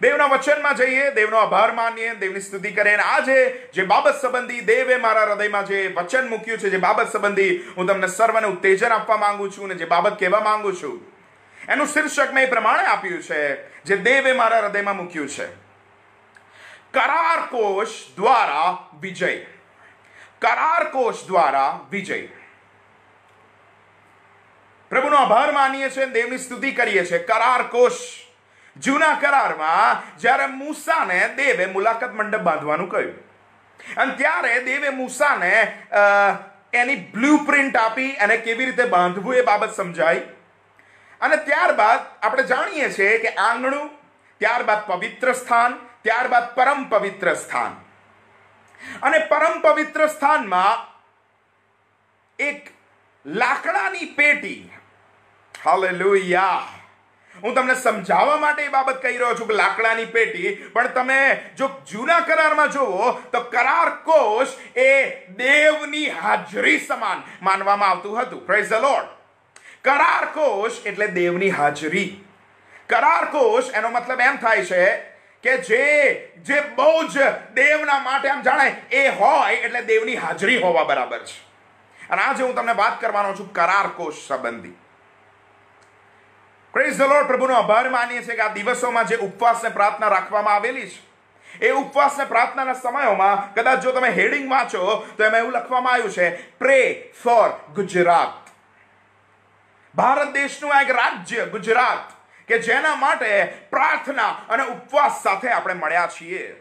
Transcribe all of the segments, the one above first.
દેવના વચનમાં જઈએ, દેવનો આભાર માનીએ, દેવની સ્તુતિ કરીએ. અને આજે જે બાબત સંબંધી દેવે મારા હૃદયમાં જે વચન મૂક્યું છે, જે બાબત સંબંધી હું તમને સર્વને ઉત્તેજન આપવા માંગુ છું, અને જે બાબત કહેવા માંગુ છું, એનું શીર્ષક મેં એ પ્રમાણે આપ્યું છે, જે દેવે મારા હૃદયમાં મૂક્યું છે, કરાર કોષ દ્વારા વિજય. કરાર કોષ દ્વારા વિજય. પ્રભુનો આભાર માનીએ છીએ, દેવની સ્તુતિ કરીએ છીએ. કરાર કોષ. જૂના કરારમાં જ્યારે મૂસાને દેવે મુલાકાત મંડપ બાંધવાનું કહ્યું, અને ત્યારે દેવે મૂસાને એની બ્લુપ્રિન્ટ આપી, અને કેવી રીતે બાંધવું એ બાબત સમજાઈ. અને ત્યારબાદ આપણે જાણીએ છીએ કે આંગણું, ત્યારબાદ પવિત્ર સ્થાન, ત્યારબાદ પરમ પવિત્ર સ્થાન. અને પરમ પવિત્ર સ્થાનમાં એક લાકડાની પેટી. હાલેલુયા. હું તમને સમજાવવા માટે એ બાબત કહી રહ્યો છું કે લાકડાની પેટી, પણ તમે જો જૂના કરારમાં જુઓ તો કરાર કોષ એ દેવની હાજરી સમાન માનવામાં આવતું હતું. Praise the lord. કરાર કોષ એટલે દેવની હાજરી. કરાર કોષ એનો મતલબ એમ થાય છે કે જે બહુ જ દેવના માટે આમ જાણે એ હોય એટલે દેવની હાજરી હોવા બરાબર છે. અને આજે હું તમને વાત કરવાનો છું કરાર કોષ સંબંધી. Praise the lord. પ્રભુનો આભાર માનીએ છીએ કે આ દિવસોમાં જે ઉપવાસ ને પ્રાર્થના રાખવામાં આવેલી છે, એ ઉપવાસ ને પ્રાર્થનાના સમયોમાં કદાચ જો તમે હેડિંગ વાંચો તો એમાં એવું લખવામાં આવ્યું છે, પ્રે ફોર ગુજરાત. ભારત દેશનું આ એક રાજ્ય ગુજરાત કે જેના માટે પ્રાર્થના અને ઉપવાસ સાથે આપણે મળ્યા છીએ.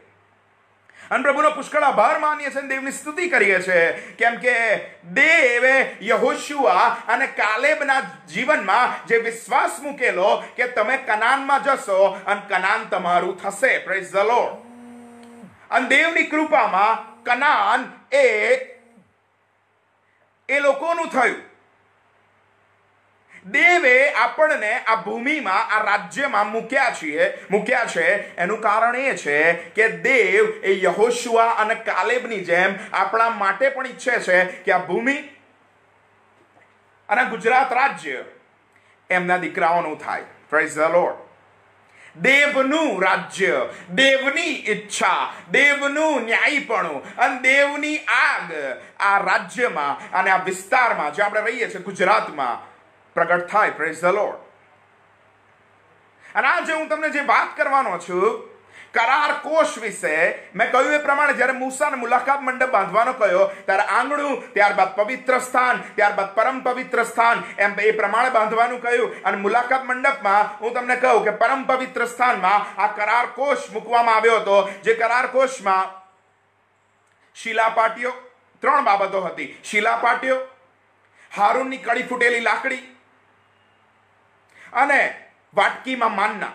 અને પ્રભુનો પુષ્કળ આભાર માનીએ છીએ, દેવની સ્તુતિ કરીએ છીએ, કેમ કે દેવે યહોશુઆ અને કાલેબના જીવનમાં જે વિશ્વાસ મૂકેલો કે તમે કનાનમાં જશો અને કનાન તમારું થશે. Praise the lord. અને દેવની કૃપામાં કનાન એ લોકોનું થયું. દેવે આપણને આ ભૂમિમાં, આ રાજ્યમાં મૂક્યા છે. એનું કારણ એ છે કે દેવ એ યહોશુઆ અને કાલેબની જેમ આપણા માટે પણ ઈચ્છે છે કે આ ભૂમિ અને ગુજરાત રાજ્ય એમના દીકરાઓનું થાય. Praise the Lord. દેવનું રાજ્ય, દેવની ઈચ્છા, દેવનું ન્યાયીપણું અને દેવની આગ આ રાજ્યમાં અને આ વિસ્તારમાં જે આપણે રહીએ છીએ ગુજરાતમાં પ્રગટ થાય. Praise the lord. અને આજે હું તમને જે વાત કરવાનો છું કરાર કોષ વિશે, મેં કહ્યું એ પ્રમાણે જ્યારે મૂસાને મુલાકાત મંડપ બાંધવાનો કહ્યો ત્યારે આંગણું, ત્યારબાદ પવિત્ર સ્થાન, ત્યારબાદ પરમ પવિત્ર સ્થાન, એમ એ પ્રમાણે બાંધવાનું કહ્યું. અને મુલાકાત મંડપમાં હું તમને કહું કે પરમ પવિત્ર સ્થાનમાં આ કરાર કોષ મૂકવામાં આવ્યો હતો. જે કરાર કોષમાં શિલાપાટીઓ, 3 બાબતો હતી. શિલાપાટીઓ, હારૂનની કડી ફૂટેલી લાકડી અને વાટકીમાં માનના.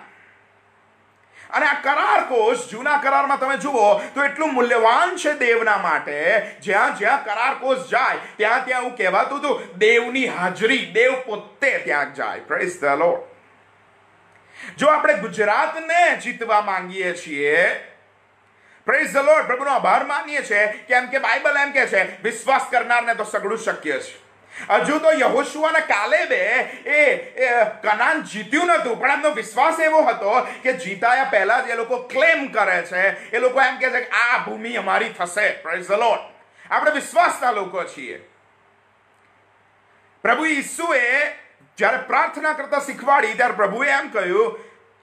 અને આ કરાર કોષ જૂના કરારમાં તમે જુઓ તો એટલું મૂલ્યવાન છે દેવના માટે. જ્યાં જ્યાં કરાર કોષ જાય ત્યાં ત્યાં એવું કહેવાતું હતું દેવની હાજરી, દેવ પોતે ત્યાં જાય. Praise the lord. જો આપણે ગુજરાતને જીતવા માંગીએ છીએ, પ્રેઝ ધ લોર્ડ, પ્રભુનો આભાર માનીએ છીએ, કેમ કે બાઇબલ એમ કહે છે વિશ્વાસ કરનારને તો સગળું શક્ય છે. હજુ તો યહોશુઆ અને કાલેબે એ કનાન જીત્યું નતું, પણ એમનો વિશ્વાસ એવો હતો કે જીતાયા પહેલા જ એ લોકો ક્લેમ કરે છે. એ લોકો એમ કહે છે કે આ ભૂમિ અમારી થશે. Praise the lord. આપણે વિશ્વાસના લોકો છીએ. પ્રભુ ઈસુએ જ્યારે પ્રાર્થના કરતા શીખવાડી ત્યારે પ્રભુએ એમ કહ્યું,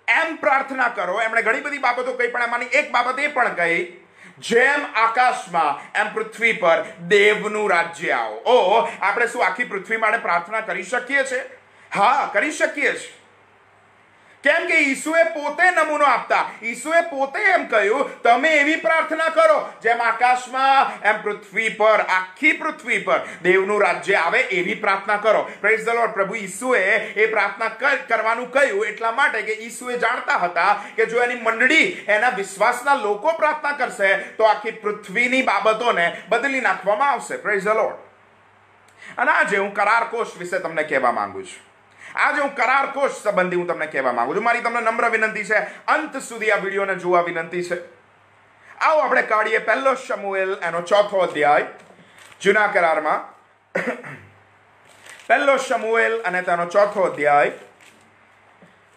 એમ પ્રાર્થના કરો. એમણે ઘણી બધી બાબતો કહી, પણ એમાંની એક બાબત એ પણ કહી, જેમ આકાશમાં એમ પૃથ્વી પર દેવનું રાજ્ય આવો. આપણે શું આખી પૃથ્વી માટે પ્રાર્થના કરી શકીએ છીએ? હા, કરી શકીએ છીએ. કેમ કે ઈસુએ પોતે નમૂનો આપતા. ઈસુએ પોતે એમ કહ્યું, તમે એવી પ્રાર્થના કરો જેમ આકાશમાં એમ પૃથ્વી પર, આખી પૃથ્વી પર દેવનું રાજ્ય આવે, એવી પ્રાર્થના કરો. Praise the lord. પ્રભુ ઈસુએ એ પ્રાર્થના કરવાનું કહ્યું એટલા માટે કે ઈસુએ જાણતા હતા કે જો એની મંડળી, એના વિશ્વાસના લોકો પ્રાર્થના કરશે તો આખી પૃથ્વીની બાબતોને બદલી નાખવામાં આવશે. Praise the lord. અને આજે હું કરાર કોષ વિશે તમને કહેવા માંગુ છું. આજે હું કરાર કોષ સંબંધી હું તમને કહેવા માંગુ છું. મારી તમને નમ્ર વિનંતી છે, અંત સુધી આ વિડીયોને જોવા વિનંતી છે. આવો આપણે કાઢીએ 1 શમુએલ એનો 4થો અધ્યાય જૂના કરારમાં. 1 શમુએલ અને તેનો 4થો અધ્યાય.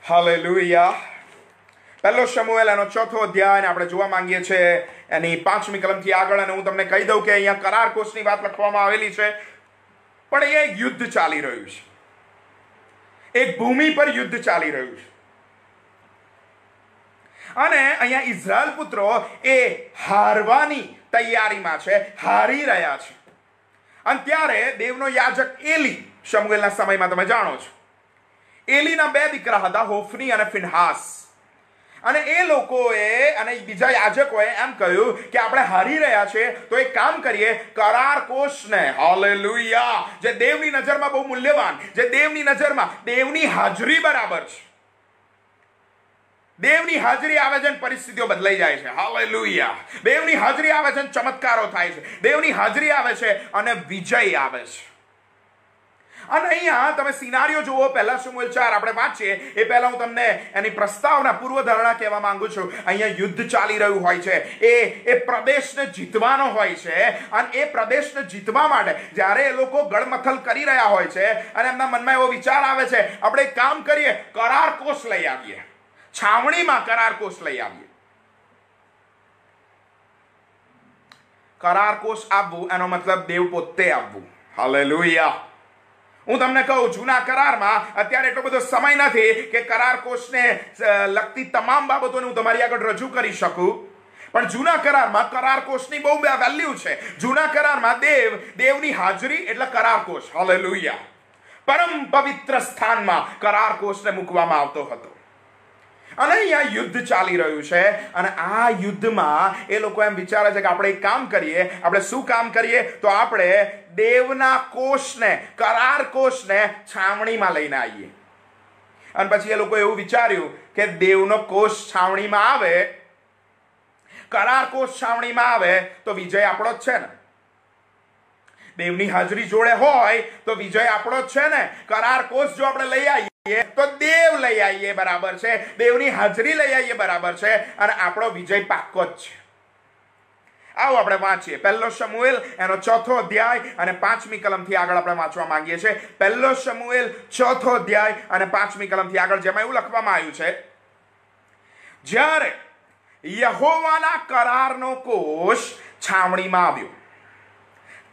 હાલેલુયા. પહેલો શમુએલ એનો 4થો અધ્યાય અને આપણે જોવા માંગીએ છીએ એની 5મી કલમથી આગળ. અને હું તમને કહી દઉં કે અહીંયા કરાર કોષની વાત લખવામાં આવેલી છે, પણ અહીંયા એક યુદ્ધ ચાલી રહ્યું છે. એક ભૂમિ પર યુદ્ધ ચાલી રહ્યું છે અને અહીંયા ઇઝરાયલ પુત્રો એ હારવાની તૈયારીમાં છે, હારી રહ્યા છે. અને ત્યારે દેવનો યાજક એલી, શમુએલના સમયમાં તમે જાણો છો, એલીના 2 દીકરા હતા, હોફની અને ફિનહાસ. અને એ લોકોએ અને બીજા યાજકોએ એમ કહ્યું કે આપણે હારી રહ્યા છે, તો એક કામ કરીએ, કરાર કોષને, હાલેલુયા, જે દેવની નજરમાં બહુ મૂલ્યવાન, જે દેવની નજરમાં દેવની હાજરી બરાબર છે, દેવની હાજરી આવે છે પરિસ્થિતિઓ બદલાઈ જાય છે. હાલેલુયા. દેવની હાજરી આવે છે, ચમત્કારો થાય છે. દેવની હાજરી આવે છે અને વિજય આવે છે. અને અહીંયા તમે સિનારીઓ જુઓ. પહેલા શમુએલ 4 આપણે વાંચીએ એ પહેલા હું તમને એની પ્રસ્તાવના પૂર્વધારણા કહેવા માંગુ છું. અહીંયા યુદ્ધ ચાલી રહ્યું હોય છે, એ પ્રદેશને જીતવાનો હોય છે. અને એ પ્રદેશને જીતવા માટે જ્યારે એ લોકો ગળમથલ કરી રહ્યા હોય છે અને એમના મનમાં એવો વિચાર આવે છે, આપણે એક કામ કરીએ, કરાર કોષ લઈ આવીએ, છાવણીમાં કરાર કોષ લઈ આવીએ. કરાર કોષ આપવું એનો મતલબ દેવ પોતે આપવું. હાલેલુયા. હું તમને કહું, જૂના કરારમાં અત્યારે એટલો બધો સમય નથી કે કરાર કોષને લગતી તમામ બાબતોને હું તમારી આગળ રજૂ કરી શકું, પણ જૂના કરારમાં કરાર કોષની બહુ વેલ્યુ છે. જૂના કરારમાં દેવની હાજરી એટલે કરાર કોષ. હાલેલુયા. પરમ પવિત્ર સ્થાનમાં કરાર કોષને મૂકવામાં આવતો હતો. અને અહીંયા યુદ્ધ ચાલી રહ્યું છે અને આ યુદ્ધમાં એ લોકો એમ વિચારે છે કે આપણે એક કામ કરીએ. આપણે શું કામ કરીએ? તો આપણે દેવના કોષને, કરાર કોષને છાવણીમાં લઈને આવીએ. અને પછી એ લોકો એવું વિચાર્યું કે દેવનો કોષ છાવણીમાં આવે, કરાર કોષ છાવણીમાં આવે તો વિજય આપણો જ છે ને. દેવની હાજરી જોડે હોય તો વિજય આપણો જ છે ને. કરાર કોષ જો આપણે લઈ આવીએ તો દેવ લઈ આવીએ બરાબર છે, દેવની હાજરી લઈ આવીએ બરાબર છે, અને આપણો વિજય પાક્કો જ છે. આવો આપણે વાંચીએ પહેલો શમુએલ એનો 4થો અધ્યાય અને 5મી કલમથી આગળ આપણે વાંચવા માંગીએ છીએ. પહેલો શમુએલ 4થો અધ્યાય અને 5મી કલમથી આગળ, જેમાં એવું લખવામાં આવ્યું છે, જ્યારે યહોવાના કરારનો કોષ છાવણીમાં આવ્યો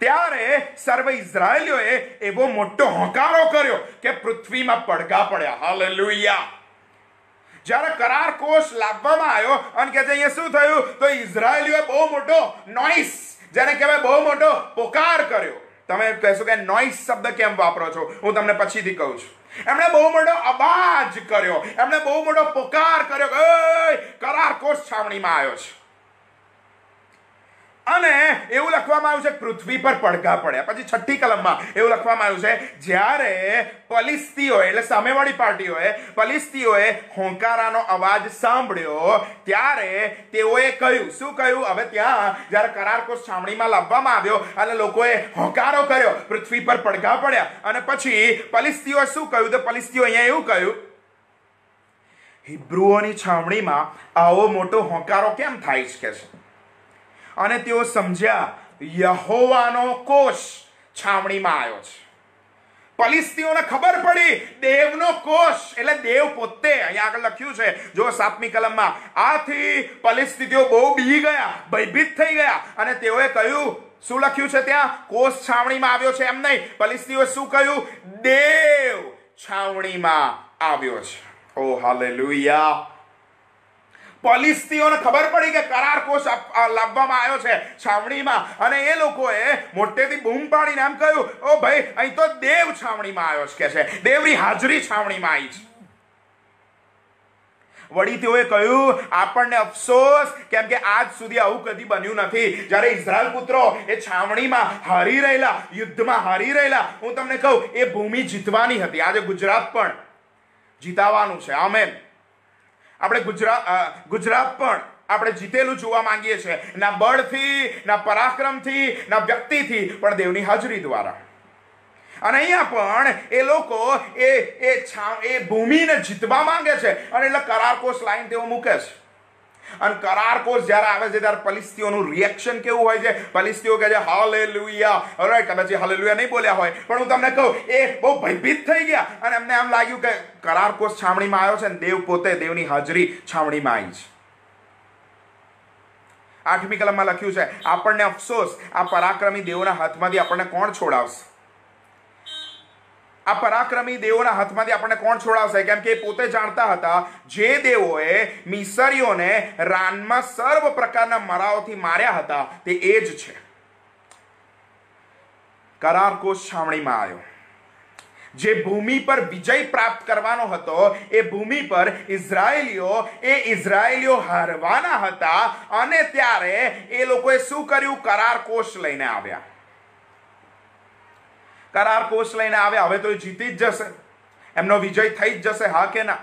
ત્યારે સર્વ ઇઝરાયેલીઓએ એવો મોટો હોંકારો કર્યો કે પૃથ્વીમાં પડઘા પડ્યા. હાલેલુયા. જ્યારે કરાર કોષ લાવવામાં આવ્યો અને કે અહીંયા શું થયું, તો ઇઝરાયેલીઓએ બહુ મોટો નોઇસ, જેને કહેવાય બહુ મોટો પોકાર કર્યો. તમે કહેશો કે નોઇસ શબ્દ કેમ વાપરો છો? હું તમને પછીથી કહું છું. એમણે બહુ મોટો અવાજ કર્યો, એમણે બહુ મોટો પોકાર કર્યો કે કરાર કોષ છાવણીમાં આવ્યો છે. અને એવું લખવામાં આવ્યું છે પૃથ્વી પર પડઘા પડ્યા. પછી 6ઠ્ઠી કલમમાં એવું લખવામાં આવ્યું છે, જ્યારે ફલિસ્તીઓએ એટલે સામેવાળી પાર્ટીઓએ, ફલિસ્તીઓએ હોંકારાનો અવાજ સાંભળ્યો ત્યારે તેઓએ કહ્યું, શું કહ્યું? હવે ત્યાં જ્યારે કરાર કોષ છાવણીમાં લાવવામાં આવ્યો અને લોકોએ હોંકારો કર્યો, પૃથ્વી પર પડઘા પડ્યા. અને પછી ફલિસ્તીઓએ શું કહ્યું? તો ફલિસ્તીઓ અહીંયા એવું કહ્યું, હિબ્રુઓની છાવણીમાં આવો મોટો હોંકારો કેમ થાય છે? અને તેઓ સમજ્યા યહોવાનો કોષ છાવણીમાં આવ્યો છે. ફલિસ્તીઓને ખબર પડી દેવનો કોષ એટલે દેવ પોતે. અહીંયા આગળ લખ્યું છે, જો 7મી કલમમાં, આથી ફલિસ્તીઓ બહુ બી ગયા, ભયભીત થઈ ગયા અને તેઓએ કહ્યું, શું લખ્યું છે ત્યાં? કોષ છાવણીમાં આવ્યો છે એમ નહીં. ફલિસ્તીઓએ શું કહ્યું? દેવ છાવણીમાં આવ્યો છે. ઓ હાલેલુયા. ફલિસ્તીઓને ખબર પડી કે કરાર કોષ લાવવામાં આવ્યો છે છાવણીમાં, અને એ લોકોએ મોટેથી બૂમ પાડીને એમ કહ્યું, ઓ ભાઈ, અહીં તો દેવ છાવણીમાં આવ્યો છે, કે છે દેવની હાજરી છાવણીમાં આવી છે. વળી તેઓએ કહ્યું, આપણને અફસોસ, કેમ કે આજ સુધી આવું કદી બન્યું નથી. જ્યારે ઇઝરાયલ પુત્રો એ છાવણીમાં હારી રહેલા, યુદ્ધમાં હારી રહેલા. હું તમને કહું, એ ભૂમિ જીતવાની હતી. આજે ગુજરાત પણ જીતાવાનું છે. આમેન. આપણે ગુજરાત પણ આપણે જીતેલું જોવા માંગીએ છીએ, ના બળથી, ના પરાક્રમથી, ના વ્યક્તિથી, પણ દેવની હાજરી દ્વારા. અને અહીંયા પણ એ લોકો એ ભૂમિને જીતવા માંગે છે અને એટલે કરાર કોષ લાઈન તેઓ મૂકે છે. અને કરાર કોષ જ્યારે આવે છે ત્યારે ફલિસ્તીઓનું રિએક્શન કેવું હોય છે? ફલિસ્તીઓ કહે છે હાલેલુયા, ઓલરાઈટ, કદાચ હાલેલુયા નહીં બોલ્યા હોય, પણ હું તમને કહું એ બહુ ભયભીત થઈ ગયા અને એમને એમ લાગ્યું કે કરાર કોષ છાવણીમાં આવ્યો છે અને દેવ પોતે, દેવની હાજરી છાવણીમાં આવી છે. 8મી કલમમાં લખ્યું છે, આપણને અફસોસ, આ પરાક્રમી દેવોના હાથમાંથી આપણને કોણ છોડાવશે? આ પરાક્રમી દેવોના હાથમાંથી આપણને કોણ છોડાવશે? કેમ કે એ પોતે જાણતા હતા જે દેવોએ મિસરીઓને રાનમાં સર્વ પ્રકારના મરાઓથી માર્યા હતા તે એ જ છે. કરાર કોષ છાવણીમાં આવ્યો. જે ભૂમિ પર વિજય પ્રાપ્ત કરવાનો હતો એ ભૂમિ પર ઇઝરાયેલીઓ હારવાના હતા અને ત્યારે એ લોકોએ શું કર્યું? કરાર કોષ લઈને આવ્યા. કરાર કોષ લઈને આવ્યા. હવે તો એ જીતી જ જશે, એમનો વિજય થઈ જ જશે, હા કે ના?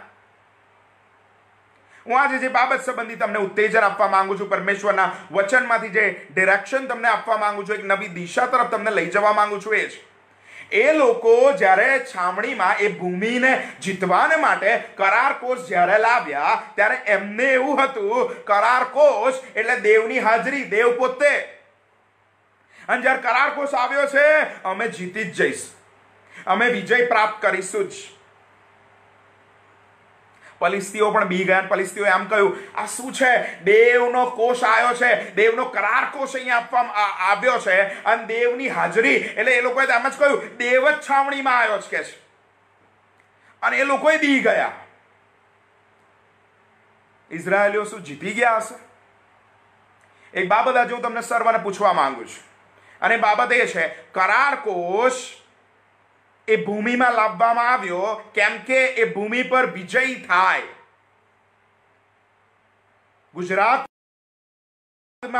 હું આજે જે બાબત સંબંધી તમને ઉત્તેજન આપવા માંગુ છું, પરમેશ્વરના વચનમાંથી જે ડિરેક્શન તમને આપવા માંગુ છું, એક નવી દિશા તરફ તમને લઈ જવા માંગુ છું, એ છે એ લોકો જ્યારે છાવણીમાં એ ભૂમિને જીતવાને માટે કરાર કોષ જ્યારે લાવ્યા ત્યારે એમને એવું હતું કરાર કોષ એટલે દેવની હાજરી, દેવ પોતે. અને જ્યારે કરાર કોષ આવ્યો છે અમે જીતી જ જઈશું, અમે વિજય પ્રાપ્ત કરીશું જ. ફલિસ્તીઓ પણ બી ગયા. ફલિસ્તીઓએ એમ કહ્યું આ શું છે? દેવનો કોષ આવ્યો છે, દેવનો કરાર કોષ અહીંયા આપવામાં આવ્યો છે અને દેવની હાજરી, એટલે એ લોકોએ એમ જ કહ્યું દેવ જ છાવણીમાં આવ્યો છે કે છે. અને એ લોકોએ બી ગયા. ઇઝરાયેલીઓ શું જીતી ગયા હશે? એક બાબત આજે હું તમને સર્વને પૂછવા માંગુ છું અને બાબત એ છે કરાર કોષ એ ભૂમિમાં લાવવામાં આવ્યો કેમ કે એ ભૂમિ પર વિજય થાય. ગુજરાતમાં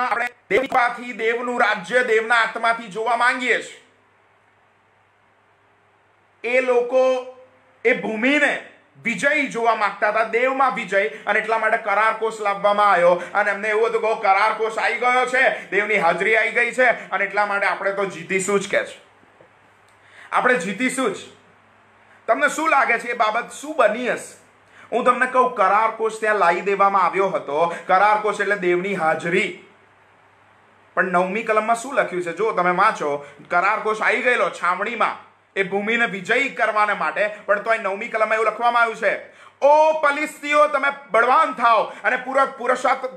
આપણે દેવમાંથી, દેવનું રાજ્ય દેવના આત્માથી જોવા માંગીએ છીએ. એ લોકો એ ભૂમિને વિજય જોવા માંગતા હતા, દેવમાં વિજય, અને એટલા માટે કરાર કોષ લાવવામાં આવ્યો અને એમને એવું હતું કે કરાર કોષ આવી ગયો છે, દેવની હાજરી આવી ગઈ છે અને એટલા માટે આપણે તો જીતીશું જ કે છે, આપણે જીતીશું જ. તમને શું લાગે છે એ બાબત શું બની હશે? હું તમને કહું, કરાર કોષ ત્યાં લાવી દેવામાં આવ્યો હતો. કરાર કોષ એટલે દેવની હાજરી. પણ 9મી કલમમાં શું લખ્યું છે? જો તમે વાંચો, કરાર કોષ આવી ગયેલો છાવણીમાં એ ભૂમિને વિજય કરવાને માટે, પણ તો 9મી કલમમાં એવું લખવામાં આવ્યું છે, ઓ ફલિસ્તીઓ, તમે બળવાન થાઓ અને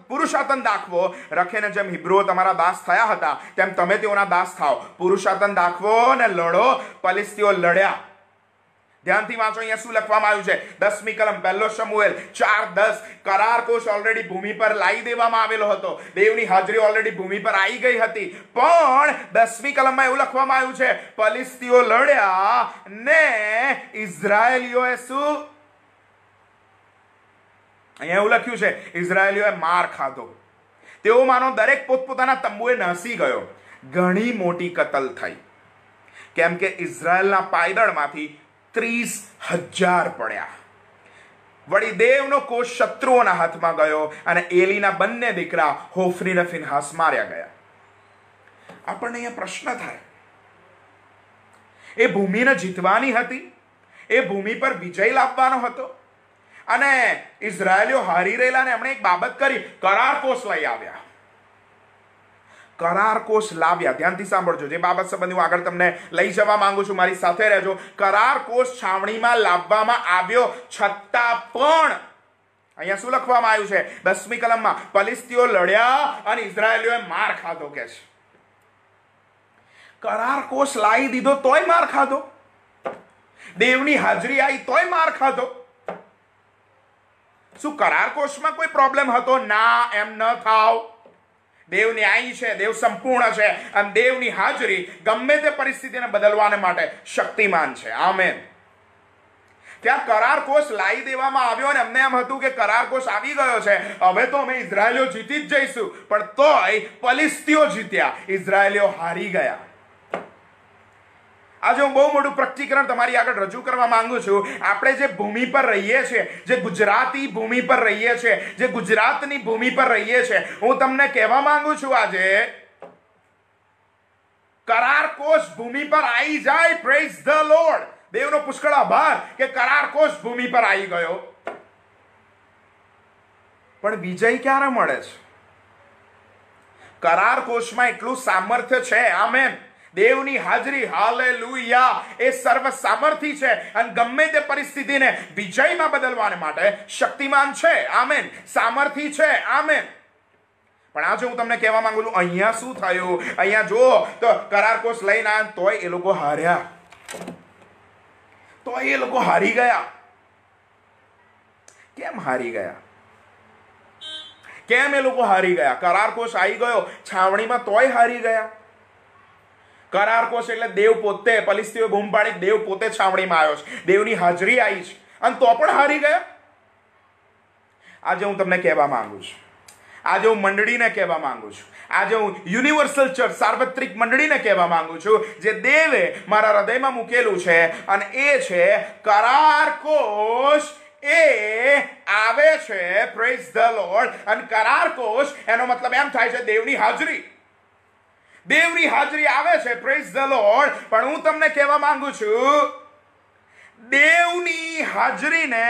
પુરુષાતન દાખવો. રખેને જેમ હિબ્રુઓ તમારા દાસ થયા હતા તેમ તમે તેઓના દાસ થાઓ. પુરુષાતન દાખવો અને લડો. ફલિસ્તીઓ લડ્યા. ધ્યાનથી વાંચો, અહીંયા શું લખવામાં આવ્યું છે? 10મી કલમ, 1 શમુએલ 4:10. કરાર કોષ ઓલરેડી ભૂમિ પર લાવી દેવામાં આવેલો હતો, દેવની હાજરી ઓલરેડી ભૂમિ પર આવી ગઈ હતી, પણ 10મી કલમમાં એવું લખવામાં આવ્યું છે ફલિસ્તીઓ લડ્યા ને ઇઝરાયેલીઓએ શું? અહીંયા એવું લખ્યું છે ઇઝરાયેલીઓએ માર ખાધો. તેઓ માનો દરેક પોતપોતાના તંબુએ નાસી ગયો. ઘણી મોટી કતલ થઈ કેમ કે ઇઝરાયેલના પાયદળમાંથી 30,000 પડ્યા. વળી દેવનો કોષ શત્રુઓના હાથમાં ગયો અને એલીના બંને દીકરા હોફની અને ફિનહાસ માર્યા ગયા. આપણને અહીંયા પ્રશ્ન થાય, એ ભૂમિને જીતવાની હતી, એ ભૂમિ પર વિજય લાવવાનો હતો અને ઇઝરાયેલીઓ હારી રહેલા ને એમણે એક બાબત કરી, કરાર કોષ લઈ આવ્યા. કરાર કોષ લાવ્યા. ધ્યાનથી સાંભળજો, જે બાબત સંબંધી હું આગળ તમને લઈ જવા માંગુ છું, મારી સાથે રહેજો. કરાર કોષ છાવણીમાં લાવવામાં આવ્યો છતાં પણ અહીંયા શું લખવામાં આવ્યું છે 10મી કલમમાં? ફલિસ્તીઓ લડ્યા અને ઇઝરાયેલીઓએ માર ખાધો કે છે. કરાર કોષ લાવી દીધો તોય માર ખાધો, દેવની હાજરી આવી તોય માર ખાધો. શું કરાર કોષમાં કોઈ પ્રોબ્લેમ હતો? ના, એમ ન થાવ. દેવ ન્યાયી છે, દેવ સંપૂર્ણ છે અને દેવની હાજરી ગમે તે પરિસ્થિતિને બદલવાને માટે શક્તિમાન છે. આમેન. ત્યાં કરાર કોષ લાવી દેવામાં આવ્યો અને અમને એમ હતું કે કરાર કોષ આવી ગયો છે, હવે તો અમે ઇઝરાયેલીઓ જીતી જ જઈશું, પણ તોય ફલિસ્તીઓ જીત્યા, ઇઝરાયેલીઓ હારી ગયા. આજે હું બહુ મોટું પ્રકટીકરણ તમારી આગળ રજૂ કરવા માંગુ છું. આપણે જે ભૂમિ પર રહીએ છીએ, જે ગુજરાતી ભૂમિ પર રહીએ છીએ, જે ગુજરાતની ભૂમિ પર રહીએ છીએ, હું તમને કહેવા માંગુ છું આજે કરાર કોષ ભૂમિ પર આવી જાય. Praise the lord. દેવનો પુષ્કળ આભાર કે કરાર કોષ ભૂમિ પર આવી ગયો. પણ વિજય ક્યારે મળે છે? કરાર કોષમાં એટલું સામર્થ્ય છે, આમેન, દેવની હાજરી, હાલેલુયા, એ સર્વ સામર્થ્ય છે અને ગમે તે પરિસ્થિતિને વિજયમાં બદલવાને માટે શક્તિમાન છે, આમેન, સામર્થ્ય છે, આમેન. પણ આજે હું તમને કહેવા માંગુ છું, અહીંયા શું થયું? અહીંયા જો તો કરાર કોષ લઈને આવ્યા તોય એ લોકો હાર્યા, તો એ લોકો હારી ગયા. કેમ હારી ગયા? કેમ એ લોકો હારી ગયા? કરાર કોષ આવી ગયો છાવણીમાં તોય હારી ગયા. કરાર કોષ એટલે દેવ પોતે, ફલિસ્તીઓ બૂમ પાડી, દેવ પોતે છાવણીમાં આવ્યો છે, દેવની હાજરી આવી છે અને તો પણ હારી ગયા. આજે હું તમને કહેવા માંગુ છું, આજે હું મંડળીને કહેવા માંગુ છું, આજે હું યુનિવર્સલ ચર્ચ સાર્વત્રિક મંડળીને કહેવા માંગુ છું, જે દેવે મારા હૃદયમાં મૂકેલું છે, અને એ છે કરાર કોષ એ આવે છે, પ્રેઝ ધ લોર્ડ. અને કરાર કોષ એનો મતલબ એમ થાય છે દેવની હાજરી. દેવની હાજરી આવે છે, પ્રેઝ ધ લોર્ડ. પણ હું તમને કહેવા માંગુ છું, દેવની હાજરીને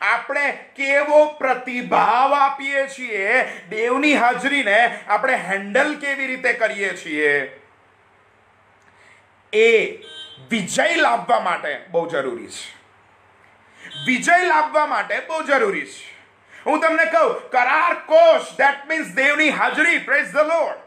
આપણે કેવો પ્રતિભાવ આપીએ છીએ, દેવની હાજરીને આપણે હેન્ડલ કેવી રીતે કરીએ છીએ, એ વિજય લાવવા માટે બહુ જરૂરી છે. વિજય લાવવા માટે બહુ જરૂરી છે. હું તમને કહું, કરાર કોષ, ધેટ મીન્સ દેવની હાજરી, પ્રેઝ ધ લોર્ડ.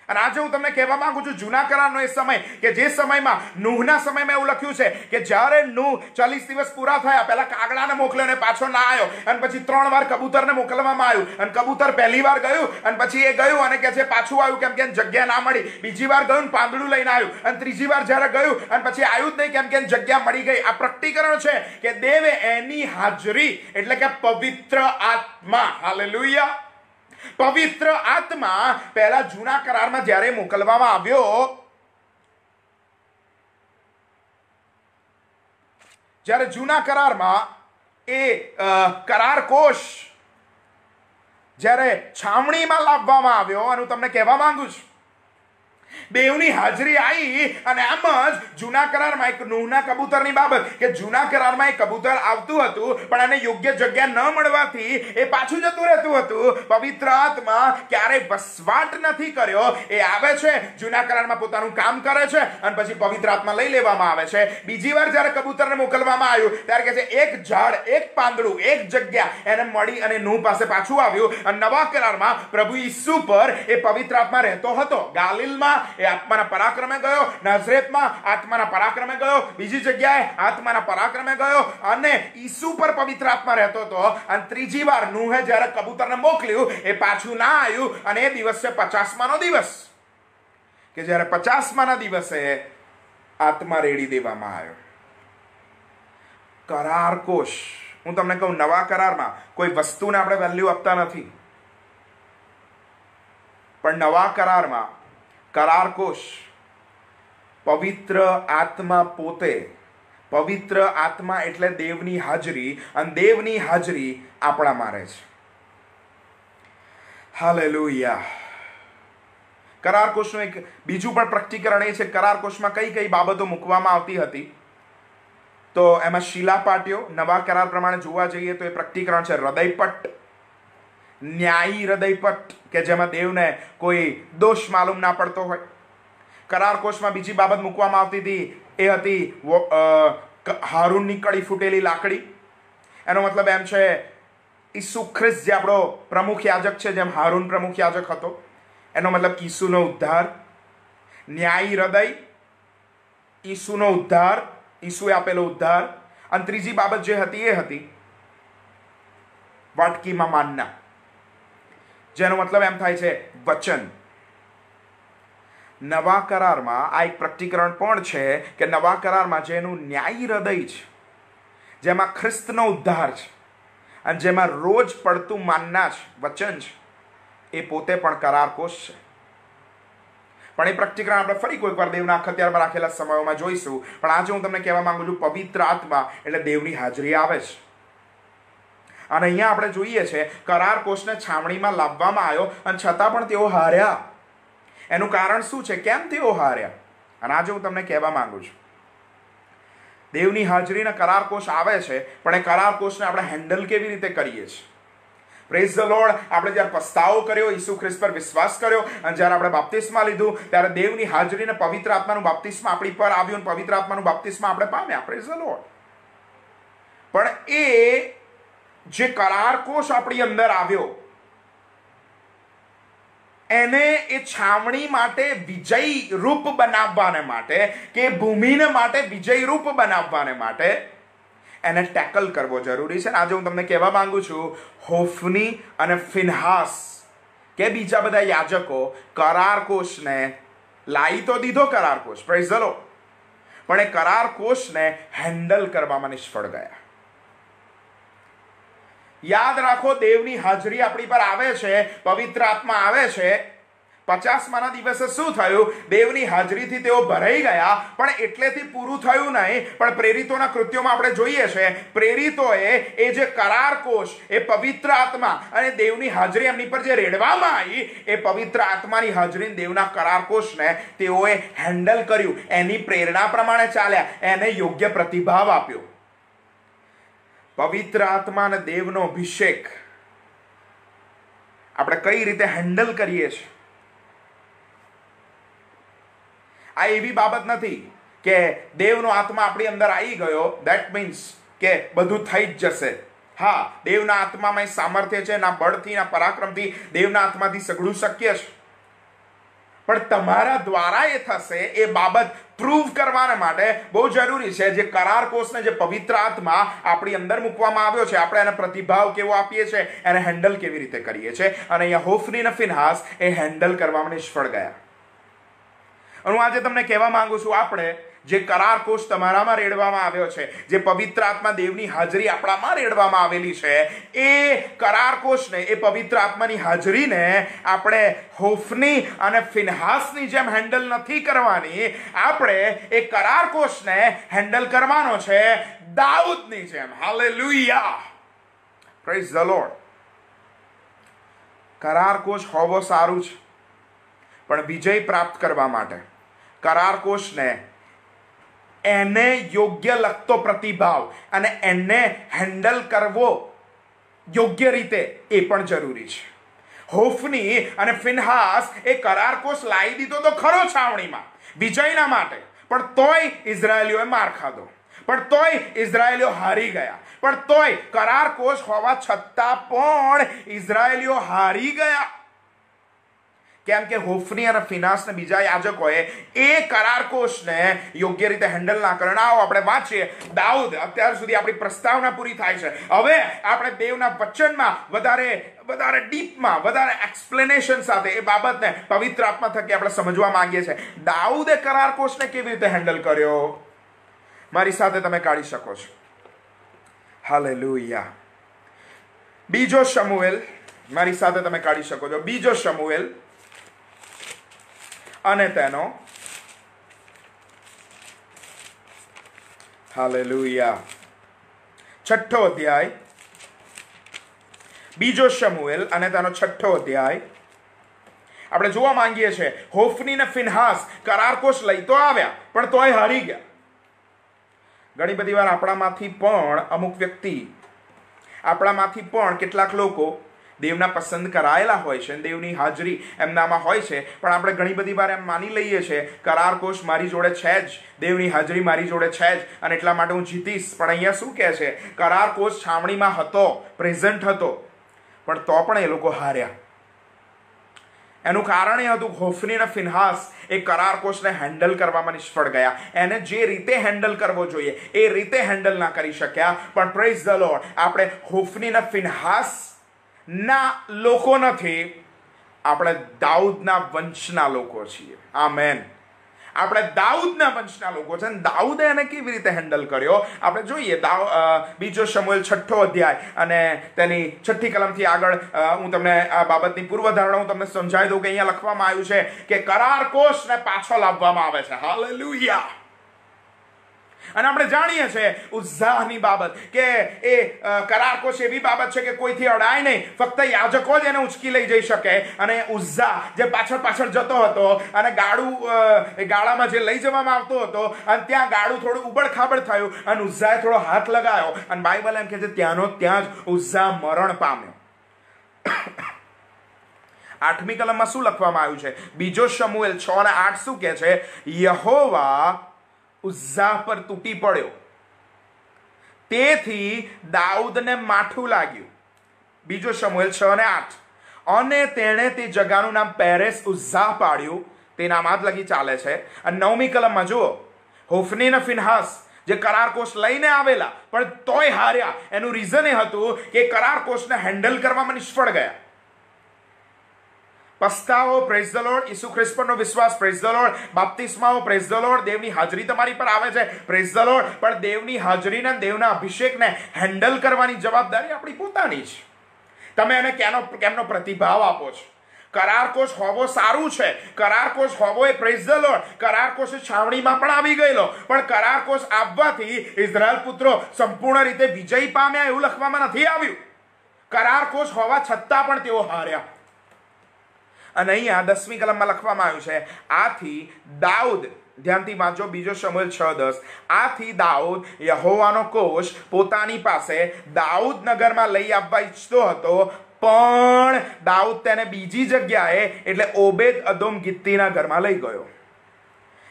અને આજે હું તમને કહેવા માંગુ છું, જૂના કરારનો એ સમય કે જે સમયમાં નૂહના સમયમાં એવું લખ્યું છે કે જ્યારે નૂહ 40 દિવસ પૂરા થયા, પહેલા કાગડાને મોકલ્યો અને પાછો ના આવ્યો, અને પછી 3 વાર કબૂતરને મોકલવામાં આવ્યું, અને કબૂતર પહેલી વાર ગયું અને પછી એ ગયું અને કે છે પાછું આવ્યું કેમ કે જગ્યા ના મળી. બીજી વાર ગયું, પાંદડું લઈને આવ્યું, અને ત્રીજી વાર જ્યારે ગયું અને પછી આવ્યું જ નહીં કેમ કે જગ્યા મળી ગઈ. આ પ્રકટીકરણ છે કે દેવે એની હાજરી એટલે કે પવિત્ર આત્મા, હાલેલુયા, પવિત્ર આત્મા પહેલા જૂના કરારમાં જ્યારે મોકલવામાં આવ્યો, જ્યારે જૂના કરારમાં એ કરાર કોષ જ્યારે છાવણીમાં લાવવામાં આવ્યો, અને હું તમને કહેવા માંગુ છું, દેવની હાજરી આવી. અને આમ જ જૂના કરારમાં એક નૂહના કબૂતરની બાબત કે જૂના કરારમાં એક કબૂતર આવતું હતું, પણ એને યોગ્ય જગ્યા ન મળવાથી એ પાછું જતું રહેતું હતું. પવિત્ર આત્મા ક્યારેય વસવાટ નથી કર્યો, એ આવે છે, જૂના કરારમાં પોતાનું કામ કરે છે, અને પછી પવિત્ર આત્મા લઈ લેવામાં આવે છે. બીજી વાર જ્યારે કબૂતરને મોકલવામાં આવ્યું ત્યારે કે છે એક ઝાડ, એક પાંદડું, એક જગ્યા એને મળી અને નૂહ પાસે પાછું આવ્યું. અને નવા કરારમાં પ્રભુ ઈસુ પર એ પવિત્ર આત્મા રહેતો હતો. ગાલિલમાં એ આત્માના પરાક્રમે ગયો, નાઝરેતમાં આત્માના પરાક્રમે ગયો, બીજી જગ્યાએ આત્માના પરાક્રમે ગયો, અને ઈસુ પર પવિત્ર આત્મા રહેતો હતો. અને ત્રીજી વાર નૂહે જ્યારે કબૂતરને મોકલ્યું, એ પાછું ના આવ્યું, અને એ દિવસ છે 50માનો દિવસ, કે જ્યારે 50માના દિવસે આત્મા રેડી દેવામાં આવ્યો. કરાર કોષ, હું તમને કહું, નવા કરારમાં કોઈ વસ્તુને આપણે વેલ્યુ આપતા નથી, પણ નવા કરારમાં કરાર કોષ પવિત્ર આત્મા પોતે, પવિત્ર આત્મા એટલે દેવની હાજરી, અને દેવની હાજરી આપણામાં રહે છે. હાલેલુયા. કરાર કોષનું એક બીજું પણ પ્રકટીકરણ એ છે, કરાર કોષમાં કઈ કઈ બાબતો મૂકવામાં આવતી હતી. તો એમાં શિલાપાટીઓ, નવા કરાર પ્રમાણે જોવા જઈએ તો એ પ્રકટીકરણ છે હૃદયપટ, ન્યાયી હૃદયપટ, કે જેમાં દેવને કોઈ દોષ માલુમ ના પડતો હોય. કરાર કોષમાં બીજી બાબત મૂકવામાં આવતી હતી, એ હતી હારૂનની કડી ફૂટેલી લાકડી. એનો મતલબ એમ છે ઈસુ ખ્રિસ્ત જે આપણો પ્રમુખ યાજક છે, જેમ હારૂન પ્રમુખ યાજક હતો, એનો મતલબ ઈસુનો ઉદ્ધાર. ન્યાયી હૃદય, ઈસુનો ઉદ્ધાર, ઈસુએ આપેલો ઉદ્ધાર. અને ત્રીજી બાબત જે હતી એ હતી વાટકીમાં માનના, જેનો મતલબ એમ થાય છે વચન. નવા કરારમાં આ એક પ્રકટીકરણ પણ છે કે નવા કરારમાં જેનું ન્યાયી હૃદય છે, જેમાં ખ્રિસ્તનો ઉદ્ધાર છે, અને જેમાં રોજ પડતું માનના છે, વચન છે, એ પોતે પણ કરાર કોષ છે. પણ એ પ્રકટીકરણ આપણે ફરી કોઈક વાર દેવના અખત્યારમાં રાખેલા સમયોમાં જોઈશું. પણ આજે હું તમને કહેવા માંગુ છું, પવિત્ર આત્મા એટલે દેવની હાજરી આવે છે. અને અહીંયા આપણે જોઈએ છે કરાર કોષને છાવણીમાં લાવવામાં આવ્યો, અને છતાં પણ તેઓ હાર્યા. એનું કારણ શું છે? કેમ તેઓ હાર્યા? અને આજે હું તમને કહેવા માંગુ છું, દેવની હાજરીના કરાર કોષ આવે છે, પણ એ કરાર કોષને આપણે હેન્ડલ કેવી રીતે કરીએ છીએ? Praise the lord. આપણે જ્યારે પસ્તાવો કર્યો, ઈસુ ખ્રિસ્ત પર વિશ્વાસ કર્યો અને જ્યારે આપણે બાપ્તિસ્મા લીધું, ત્યારે દેવની હાજરીને પવિત્ર આત્માનું બાપ્તિસ્મા આપણી પર આવ્યું અને પવિત્ર આત્માનું બાપ્તિસ્મા આપણે પામ્યા. Praise the Lord. પણ એ જે કરાર કોષ આપણી અંદર આવ્યો, એને એ છાવણી માટે વિજય રૂપ બનાવવાને માટે, કે ભૂમિને માટે વિજય રૂપ બનાવવાને માટે એને ટેકલ કરવો જરૂરી છે. આજે હું તમને કહેવા માંગુ છું, હોફની અને ફિનહાસ કે બીજા બધા યાજકો કરાર કોષને લાવી તો દીધો કરાર કોષ, પ્રેઝ ધ લોર્ડ, પણ એ કરાર કોષને હેન્ડલ કરવામાં નિષ્ફળ ગયા. યાદ રાખો, દેવની હાજરી આપણી પર આવે છે, પવિત્ર આત્મા આવે છે. 50માના દિવસે શું થયું? દેવની હાજરીથી તેઓ ભરાઈ ગયા. પણ એટલેથી પૂરું થયું નહીં, પણ પ્રેરિતોના કૃત્યોમાં આપણે જોઈએ છે, પ્રેરિતોએ એ જે કરાર કોષ, એ પવિત્ર આત્મા અને દેવની હાજરી એમની પર જે રેડવામાં આવી, એ પવિત્ર આત્માની હાજરી, દેવના કરાર કોષને તેઓએ હેન્ડલ કર્યું. એની પ્રેરણા પ્રમાણે ચાલ્યા, એને યોગ્ય પ્રતિભાવ આપ્યો. પવિત્ર આત્મા અને દેવનો અભિષેક આપણે કઈ રીતે હેન્ડલ કરીએ છીએ? આ એવી બાબત નથી કે દેવનો આત્મા આપણી અંદર આવી ગયો, ધેટ મીન્સ કે બધું થઈ જ જશે. હા, દેવના આત્મામાં સામર્થ્ય છે, ના બળથી ના પરાક્રમથી, દેવના આત્માથી સઘળું શક્ય છે. પણ તમારા દ્વારા એ થશે, એ બાબત પ્રૂવ કરવાને માટે બહુ જરૂરી છે. જે કરાર કોષને, જે પવિત્ર આત્મા આપણી અંદર મૂકવામાં આવ્યો છે, આપણે એને પ્રતિભાવ કેવો આપીએ છીએ, એને હેન્ડલ કેવી રીતે કરીએ છીએ. અને અહીંયા હોફની અને ફિનહાસ એ હેન્ડલ કરવામાં નિષ્ફળ ગયા. હું આજે તમને કહેવા માંગુ છું, આપણે જે કરાર કોષ તમારામાં રેડવામાં આવ્યો છે, જે પવિત્ર આત્મા દેવની હાજરી આપણામાં રેડવામાં આવેલી છે, એ કરાર કોષને, એ પવિત્ર આત્માની હાજરીને આપણે હોફની અને ફિનહાસની જેમ હેન્ડલ નથી કરવાની. આપણે એ કરાર કોષને હેન્ડલ કરવાનો છે દાઉદની જેમ. Hallelujah, praise the lord. કરાર કોષ હોવો સારું છે, પણ વિજય પ્રાપ્ત કરવા માટે કરાર કોષને એને યોગ્ય લગતો પ્રતિભાવ અને એને હેન્ડલ કરવો યોગ્ય રીતે એ પણ જરૂરી છે. હોફની અને ફિનહાસ એ કરાર કોષ લાવી દીધો તો ખરો છાવણીમાં વિજયના માટે, પણ તોય ઇઝરાયેલીઓએ માર ખાધો, પણ તોય ઇઝરાયેલીઓ હારી ગયા, પણ તોય કરાર કોષ હોવા છતાં પણ ઇઝરાયેલીઓ હારી ગયા. કેમ કે હોફની અને ફિનાસને બીજા યાજકોએ એ કરાર કોષને યોગ્ય રીતે હેન્ડલ ના કરે. આવો આપણે વાંચીએ, દાઉદ, અત્યાર સુધી આપણી પ્રસ્તાવના પૂરી થાય છે. હવે આપણે દેવના વચનમાં વધારે ડીપમાં, વધારે એક્સપ્લેનેશન સાથે એ બાબતને પવિત્ર આત્મા થકી આપણે સમજવા માંગીએ છીએ. દાઉદે કરાર કોષને કેવી રીતે હેન્ડલ કર્યો? મારી સાથે તમે કાઢી શકો છો. હાલેલુયા. બીજો શમુએલ, મારી સાથે તમે કાઢી શકો છો. બીજો શમુએલ અને તેનો હાલેલુયા 6ઠ્ઠો અધ્યાય. બીજો શમુએલ અને તેનો 6ઠ્ઠો અધ્યાય. આપણે જોવા માંગીએ છીએ, હોફની ને ફિનહાસ કરાર કોષ લઈ તો આવ્યા, પણ તોય હારી ગયા. ઘણી બધી વાર આપણામાંથી પણ અમુક વ્યક્તિ, આપણામાંથી પણ કેટલાક લોકો દેવના પસંદ કરાયેલા હોય છે, દેવની હાજરી એમનામાં હોય છે, પણ આપણે ઘણી બધી વાર એમ માની લઈએ છીએ કરાર કોષ મારી જોડે છે જ, દેવની હાજરી મારી જોડે છે જ, અને એટલા માટે હું જીતીશ. પણ અહીંયા શું કહે છે? કરાર કોષ છાવણીમાં હતો, પ્રેઝન્ટ હતો, પણ તો પણ એ લોકો હાર્યા. એનું કારણ એ હતું, હોફની અને ફિનહાસ એ કરાર કોષને હેન્ડલ કરવામાં નિષ્ફળ ગયા. એને જે રીતે હેન્ડલ કરવો જોઈએ એ રીતે હેન્ડલ ના કરી શક્યા. પણ પ્રેઝ ધ લોર્ડ, આપણે હોફની અને ફિનહાસ ના લોકો નથી, આપણે દાઉદના વંશના લોકો છીએ. આમેન. આપણે દાઉદના વંશના લોકો છે. દાઉદે એને કેવી રીતે હેન્ડલ કર્યો આપણે જોઈએ. બીજો શમુએલ 6ઠ્ઠો અધ્યાય અને તેની 6ઠ્ઠી કલમથી આગળ હું તમને આ બાબતની પૂર્વધારણા હું તમને સમજાવી દઉં કે અહીંયા લખવામાં આવ્યું છે કે કરાર કોષને પાછો લાવવામાં આવે છે. હાલેલુયા. અને આપણે જાણીએ છીએ ઉઝ્ઝાની બાબત કે એ કરાર કોષ એવી બાબત છે કે કોઈથી અડાય નહીં, ફક્ત યાજકો જ એને ઉચકી લઈ જઈ શકે. અને ઉઝ્ઝા જે પાછળ જતો હતો અને ગાળામાં જે લઈ જવામાં આવતો હતો, અને ત્યાં ગાડું થોડું ઉબડ ખાબડ થયું અને ઉઝ્ઝાએ થોડો હાથ લગાવ્યો અને બાઇબલ એમ કહે છે ત્યાંનો ત્યાં જ ઉઝ્ઝા મરણ પામ્યો. 8મી કલમમાં શું લખવામાં આવ્યું છે? બીજો શમુએલ 6:8 શું કહે છે? યહોવા ઉઝ્ઝા પર તૂટી પડ્યો, તેથી દાઉદને માઠું લાગ્યું. બીજો શમુએલ 6:8. અને તેણે તે જગાનું નામ પેરેસ ઉઝ્ઝા પાડ્યું. તે નામ જ લગી ચાલે છે. અને 9મી કલમમાં જુઓ, હોફની અને ફિનહાસ જે કરારકોષ લઈને આવેલા પણ તોય હાર્યા. એનું રીઝન એ હતું કે કરારકોષને હેન્ડલ કરવામાં નિષ્ફળ ગયા. પસ્તાવો, પ્રેઝ ધ લોર્ડ. ઈસુ ખ્રિસ્ત પરનો વિશ્વાસ, પ્રેઝ ધ લોર્ડ. બાપ્તિસ્માઓ, પ્રેઝ ધ લોર્ડ. દેવની હાજરી તમારી પર આવે છે, પ્રેઝ ધ લોર્ડ. પણ દેવની હાજરીને, દેવના અભિષેકને હેન્ડલ કરવાની જવાબદારી આપણી પોતાની છે. તમે એને કેમનો પ્રતિભાવ આપો છો? કરારકોષ હોવો સારું છે, કરારકોષ હોવો એ પ્રેઝ ધ લોર્ડ. કરારકોષ છાવણીમાં પણ આવી ગયેલો, પણ કરારકોષ આવવાથી ઇઝરાયલ પુત્રો સંપૂર્ણ રીતે વિજય પામ્યા એવું લખવામાં નથી આવ્યું. કરારકોષ હોવા છતાં પણ તેઓ હાર્યા. અને અહીંયા 10મી કલમમાં લખવામાં આવ્યું છે, આથી દાઉદ, ધ્યાનથી વાંચો બીજો શમુએલ 6:10. આથી દાઉદ યહોવાનો કોષ પોતાની પાસે દાઉદ નગરમાં લઈ આવવા ઈચ્છતો હતો, પણ દાઉદ તેને બીજી જગ્યાએ એટલે ઓબેદ અદોમ ગિત્તીના ઘરમાં લઈ ગયો.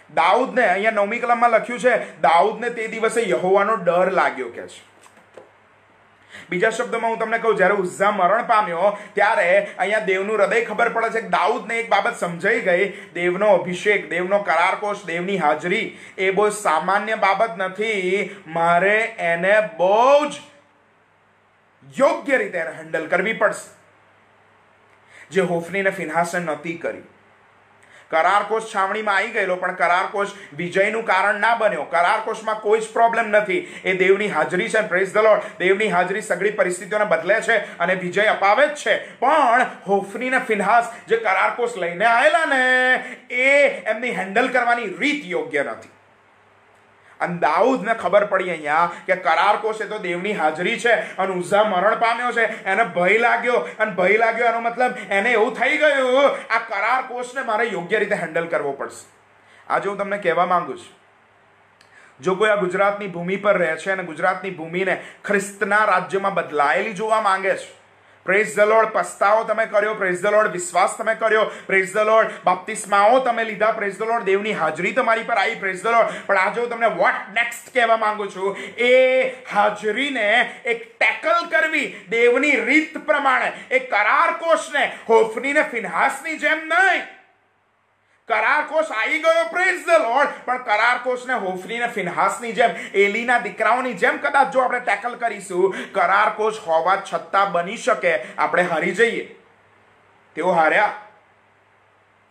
દાઉદને અહીંયા 9મી કલમમાં લખ્યું છે, દાઉદને તે દિવસે યહોવાનો ડર લાગ્યો કે છે. બીજા શબ્દોમાં હું તમને કહું, જ્યારે ઉઝ્ઝા મરણ પામ્યો ત્યારે અહીંયા દેવનું હૃદય ખબર પડે છે કે દાઉદને એક બાબત સમજાઈ ગઈ. દેવનો અભિષેક, દેવનો કરારકોષ, દેવની હાજરી એ બહુ સામાન્ય બાબત નથી. મારે એને બહુ જ યોગ્ય રીતે હેન્ડલ કરવી પડશે, જે હોફની અને ફિનહાસે નહોતી કરી. કરારકોષ છાવણીમાં આવી ગયેલો, પણ કરારકોષ વિજયનું કારણ ના બન્યો. કરારકોષમાં કોઈ જ પ્રોબ્લેમ નથી. એ દેવની હાજરી છે, પ્રેઝ ધ લોર્ડ. દેવની હાજરી સગળી પરિસ્થિતિઓને બદલે છે અને વિજય અપાવે જ છે. પણ હોફની ને ફિનહાસ જે કરારકોષ લઈને આવેલા ને, એ એમની હેન્ડલ કરવાની રીત યોગ્ય નથી. અને દાઉદને ખબર પડી અહીંયા કે કરારકોષ એ તો દેવની હાજરી છે, અને ઉઝ્ઝા મરણ પામ્યો છે. એને ભય લાગ્યો, અને ભય લાગ્યો એનો મતલબ એને એવું થઈ ગયું, આ કરારકોષને મારે યોગ્ય રીતે હેન્ડલ કરવો પડશે. આજે હું તમને કહેવા માંગુ છું, જો કોઈ આ ગુજરાતની ભૂમિ પર રહે છે અને ગુજરાતની ભૂમિને ખ્રિસ્તના રાજ્યમાં બદલાયેલી જોવા માંગે છે, પ્રેઝ ધ લોર્ડ. પસ્તાવો તમે કર્યો, પ્રેઝ ધ લોર્ડ. વિશ્વાસ તમે કર્યો, પ્રેઝ ધ લોર્ડ. બાપ્તિસ્માઓ તમે લીધા, પ્રેઝ ધ લોર્ડ. દેવની હાજરી તમારી પર આવી, પ્રેઝ ધ લોર્ડ. પણ આજે હું તમને વોટ નેક્સ્ટ કહેવા માંગુ છું, એ હાજરીને એક ટેકલ કરવી દેવની રીત પ્રમાણે. એ કરારકોષને હોફની ને ફિનહાસની જેમ નહીં. કરારકોષ આવી ગયો, પ્રેઝ ધ લોર્ડ, પણ કરારકોષને હોફની ને ફિનહાસની જેમ, એલીના દીકરાઓની જેમ કદાચ જો આપણે ટેકલ કરીશું, કરારકોષ હોવા છતાં બની શકે આપણે હારી જઈએ. તેઓ હાર્યા.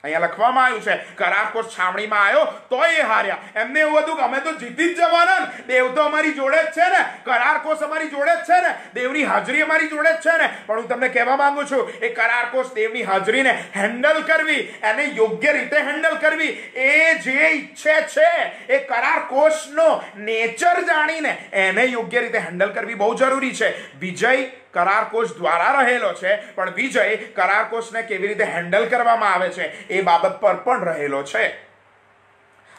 અહીંયા લખવામાં આવ્યું છે, કરારકોષ છાવણીમાં આવ્યો તોય એ હાર્યા. એમને એવું હતું કે અમે તો જીતી જ જવાના, દેવ તો અમારી જોડે જ છે ને, કરારકોષ અમારી જોડે જ છે ને, દેવની હાજરી અમારી જોડે જ છે ને. પણ હું તમને કહેવા માંગુ છું, એ કરારકોષ દેવની હાજરીને હેન્ડલ કરવી, એને યોગ્ય રીતે હેન્ડલ કરવી, એ જે ઈચ્છે છે એ કરારકોષનો નેચર જાણીને એને યોગ્ય રીતે હેન્ડલ કરવી બહુ જરૂરી છે. વિજય કરારકોષ દ્વારા રહેલો છે, પણ વિજય કરારકોષને કેવી રીતે હેન્ડલ કરવામાં આવે છે એ બાબત પર પણ રહેલો છે.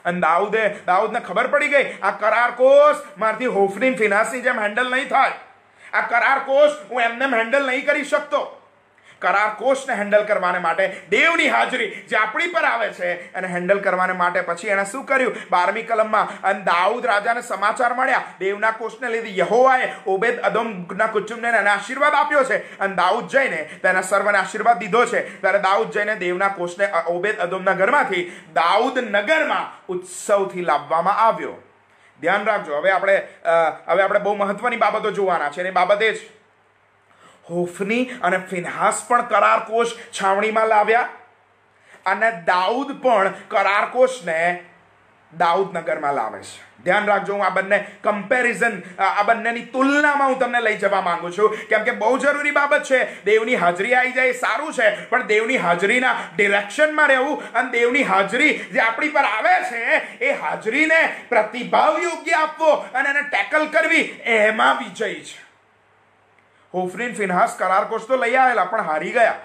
અને દાઉદને ખબર પડી ગઈ, આ કરારકોષ મારથી હોફની ફિનહાસની જેમ હેન્ડલ નહીં થાય. આ કરારકોષ હું એમને હેન્ડલ નહીં કરી શકતો. કરારકોષને હેન્ડલ કરવાને માટે દેવની હાજરી જે આપણી પર આવે છે એને હેન્ડલ કરવાને માટે પછી એને શું કર્યું? 12મી કલમમાં, અને દાઉદ રાજાને સમાચાર મળ્યા દેવના કોષને લીધે યહોવાએ ઓબેદ અદોમના કુટુંબને એને આશીર્વાદ આપ્યો છે. અને દાઉદ જઈને તેના સર્વને આશીર્વાદ દીધો છે. ત્યારે દાઉદ જઈને દેવના કોષને ઓબેદ અદોમના ઘરમાંથી દાઉદ નગરમાં ઉત્સવથી લાવવામાં આવ્યો. ધ્યાન રાખજો, હવે આપણે બહુ મહત્વની બાબતો જોવાના છે. એની બાબત એ છે, હોફની અને ફિનહાસ પણ કરારકોષ છાવણીમાં લાવ્યા, અને દાઉદ પણ કરારકોષને દાઉદ નગરમાં લાવે છે. ધ્યાન રાખજો, હું આ બંને કમ્પેરિઝન, આ બંનેની તુલનામાં હું તમને લઈ જવા માંગુ છું, કેમ કે બહુ જરૂરી બાબત છે. દેવની હાજરી આવી જાય સારું છે, પણ દેવની હાજરીના ડિરેક્શનમાં રહેવું અને દેવની હાજરી જે આપણી પર આવે છે એ હાજરીને પ્રતિભાવ યોગ્ય આપવો અને એને ટેકલ કરવી, એમાં વિજય છે. હોફની ફિનહાસ કરારકોષ તો લઈ આવેલા, પણ હારી ગયા.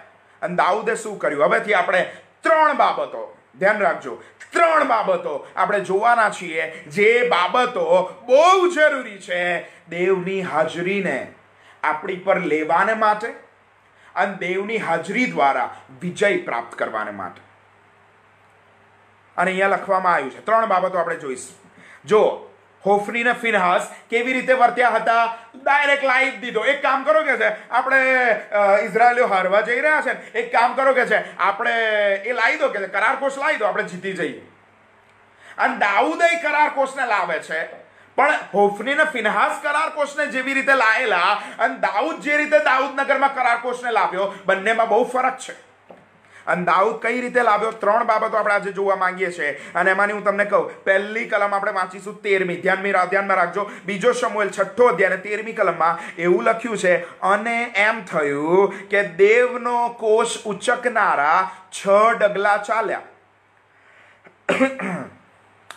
અને દાઉદે શું કર્યું? હવેથી આપણે 3 બાબતો, ધ્યાન રાખજો, 3 બાબતો આપણે જોવાના છીએ, જે બાબતો બહુ જરૂરી છે દેવની હાજરીને આપણી પર લેવાને માટે અને દેવની હાજરી દ્વારા વિજય પ્રાપ્ત કરવાને માટે. અને અહીંયા લખવામાં આવ્યું છે 3 બાબતો આપણે જોઈશું. જો હોફની ને ફિનહાસ કેવી રીતે વર્ત્યા હતા, ડાયરેક્ટ લાઈવ દીધો. એક કામ કરો કે છે, આપણે ઇઝરાયલીઓ હારવા જઈ રહ્યા છે ને, એક કામ કરો કે છે, આપણે એ લાવી દો કે છે, કરાર કોષ લાવી દો, આપણે જીતી જઈએ. અને દાઉદ એ કરાર કોષને લાવે છે, પણ હોફની ને ફિનહાસ કરાર કોષને જેવી રીતે લાયેલા અને દાઉદ જે રીતે દાઉદ નગરમાં કરાર કોષને લાવ્યો, બંનેમાં બહુ ફરક છે. અને દાઉદ કઈ રીતે લાવ્યો, 3 બાબતો આપણે આજે જોવા માંગીએ છીએ. અને એમાંની હું તમને કહું, પહેલી કલમ આપણે વાંચીશું 13મી. ધ્યાનમાં રાખજો. 2 શમુએલ 6 અધ્યાય 13મી કલમમાં એવું લખ્યું છે, અને એમ થયું કે દેવનો કોષ ઉચકનારા 6 ડગલા ચાલ્યા.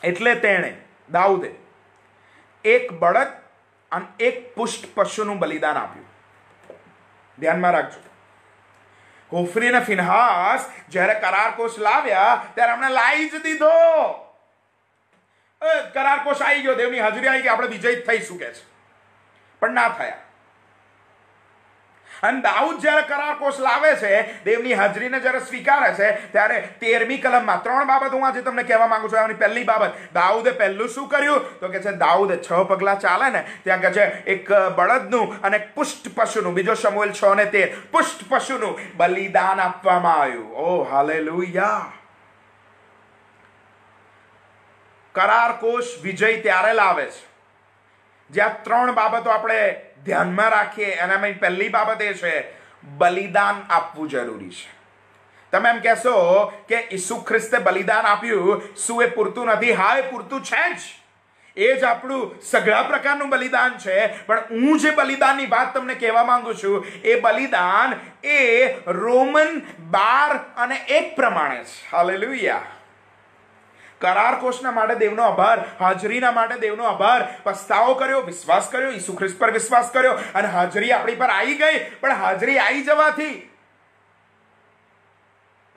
એટલે તેણે દાઉદે એક બળદ અને એક પુષ્ટ પશુનું બલિદાન આપ્યું. ધ્યાનમાં રાખજો. હોફની અને ફિનહાસ જ્યારે કરાર કોષ લાવ્યા ત્યારે અમને લાવી જ દીધો. કરાર કોષ આવી ગયો, દેવની હાજરી આવી ગઈ, આપણે વિજય થઈશું કે છે, પણ ના થયા. અને દાઉદ જ્યારે કરાર કોષ લાવે છે, દેવની હાજરીને જ્યારે સ્વીકારે છે, ત્યારે 13મી કલમમાં 3 બાબત હું આજે તમને કહેવા માંગુ છું. એની પહેલી બાબત, દાઉદે પહેલું શું કર્યું તો કે છે, દાઉદે 6 પગલા ચાલે ને ત્યાં કે છે, એક બળદનું અને એક પુષ્ટ પશુનું, 2 શમુએલ 6 ને 13, પુષ્ટ પશુનું બલિદાન આપવામાં આવ્યું. ઓ હાલેલુયા. કરાર કોષ વિજય ત્યારે લાવે છે જ્યાં 3 બાબતો આપણે ધ્યાનમાં રાખીએ. એનામાં પહેલી બાબત એ છે, બલિદાન આપવું જરૂરી છે. તમે એમ કહેશો કે ઈસુ ખ્રિસ્તે બલિદાન આપ્યું, શું એ પૂરતું નથી? હા, એ પૂરતું છે જ. એ જ આપણું સઘળા પ્રકારનું બલિદાન છે. પણ હું જે બલિદાનની વાત તમને કહેવા માંગુ છું, એ બલિદાન એ રોમન 12 અને 1 પ્રમાણે છે. હાલેલુયા. કરાર કોષના માટે દેવનો આભાર, હાજરીના માટે દેવનો આભાર. પસ્તાવો કર્યો, વિશ્વાસ કર્યો, ઈસુ ખ્રિસ્ત પર વિશ્વાસ કર્યો, અને હાજરી આપણી પર આવી ગઈ. પણ હાજરી આવી જવાથી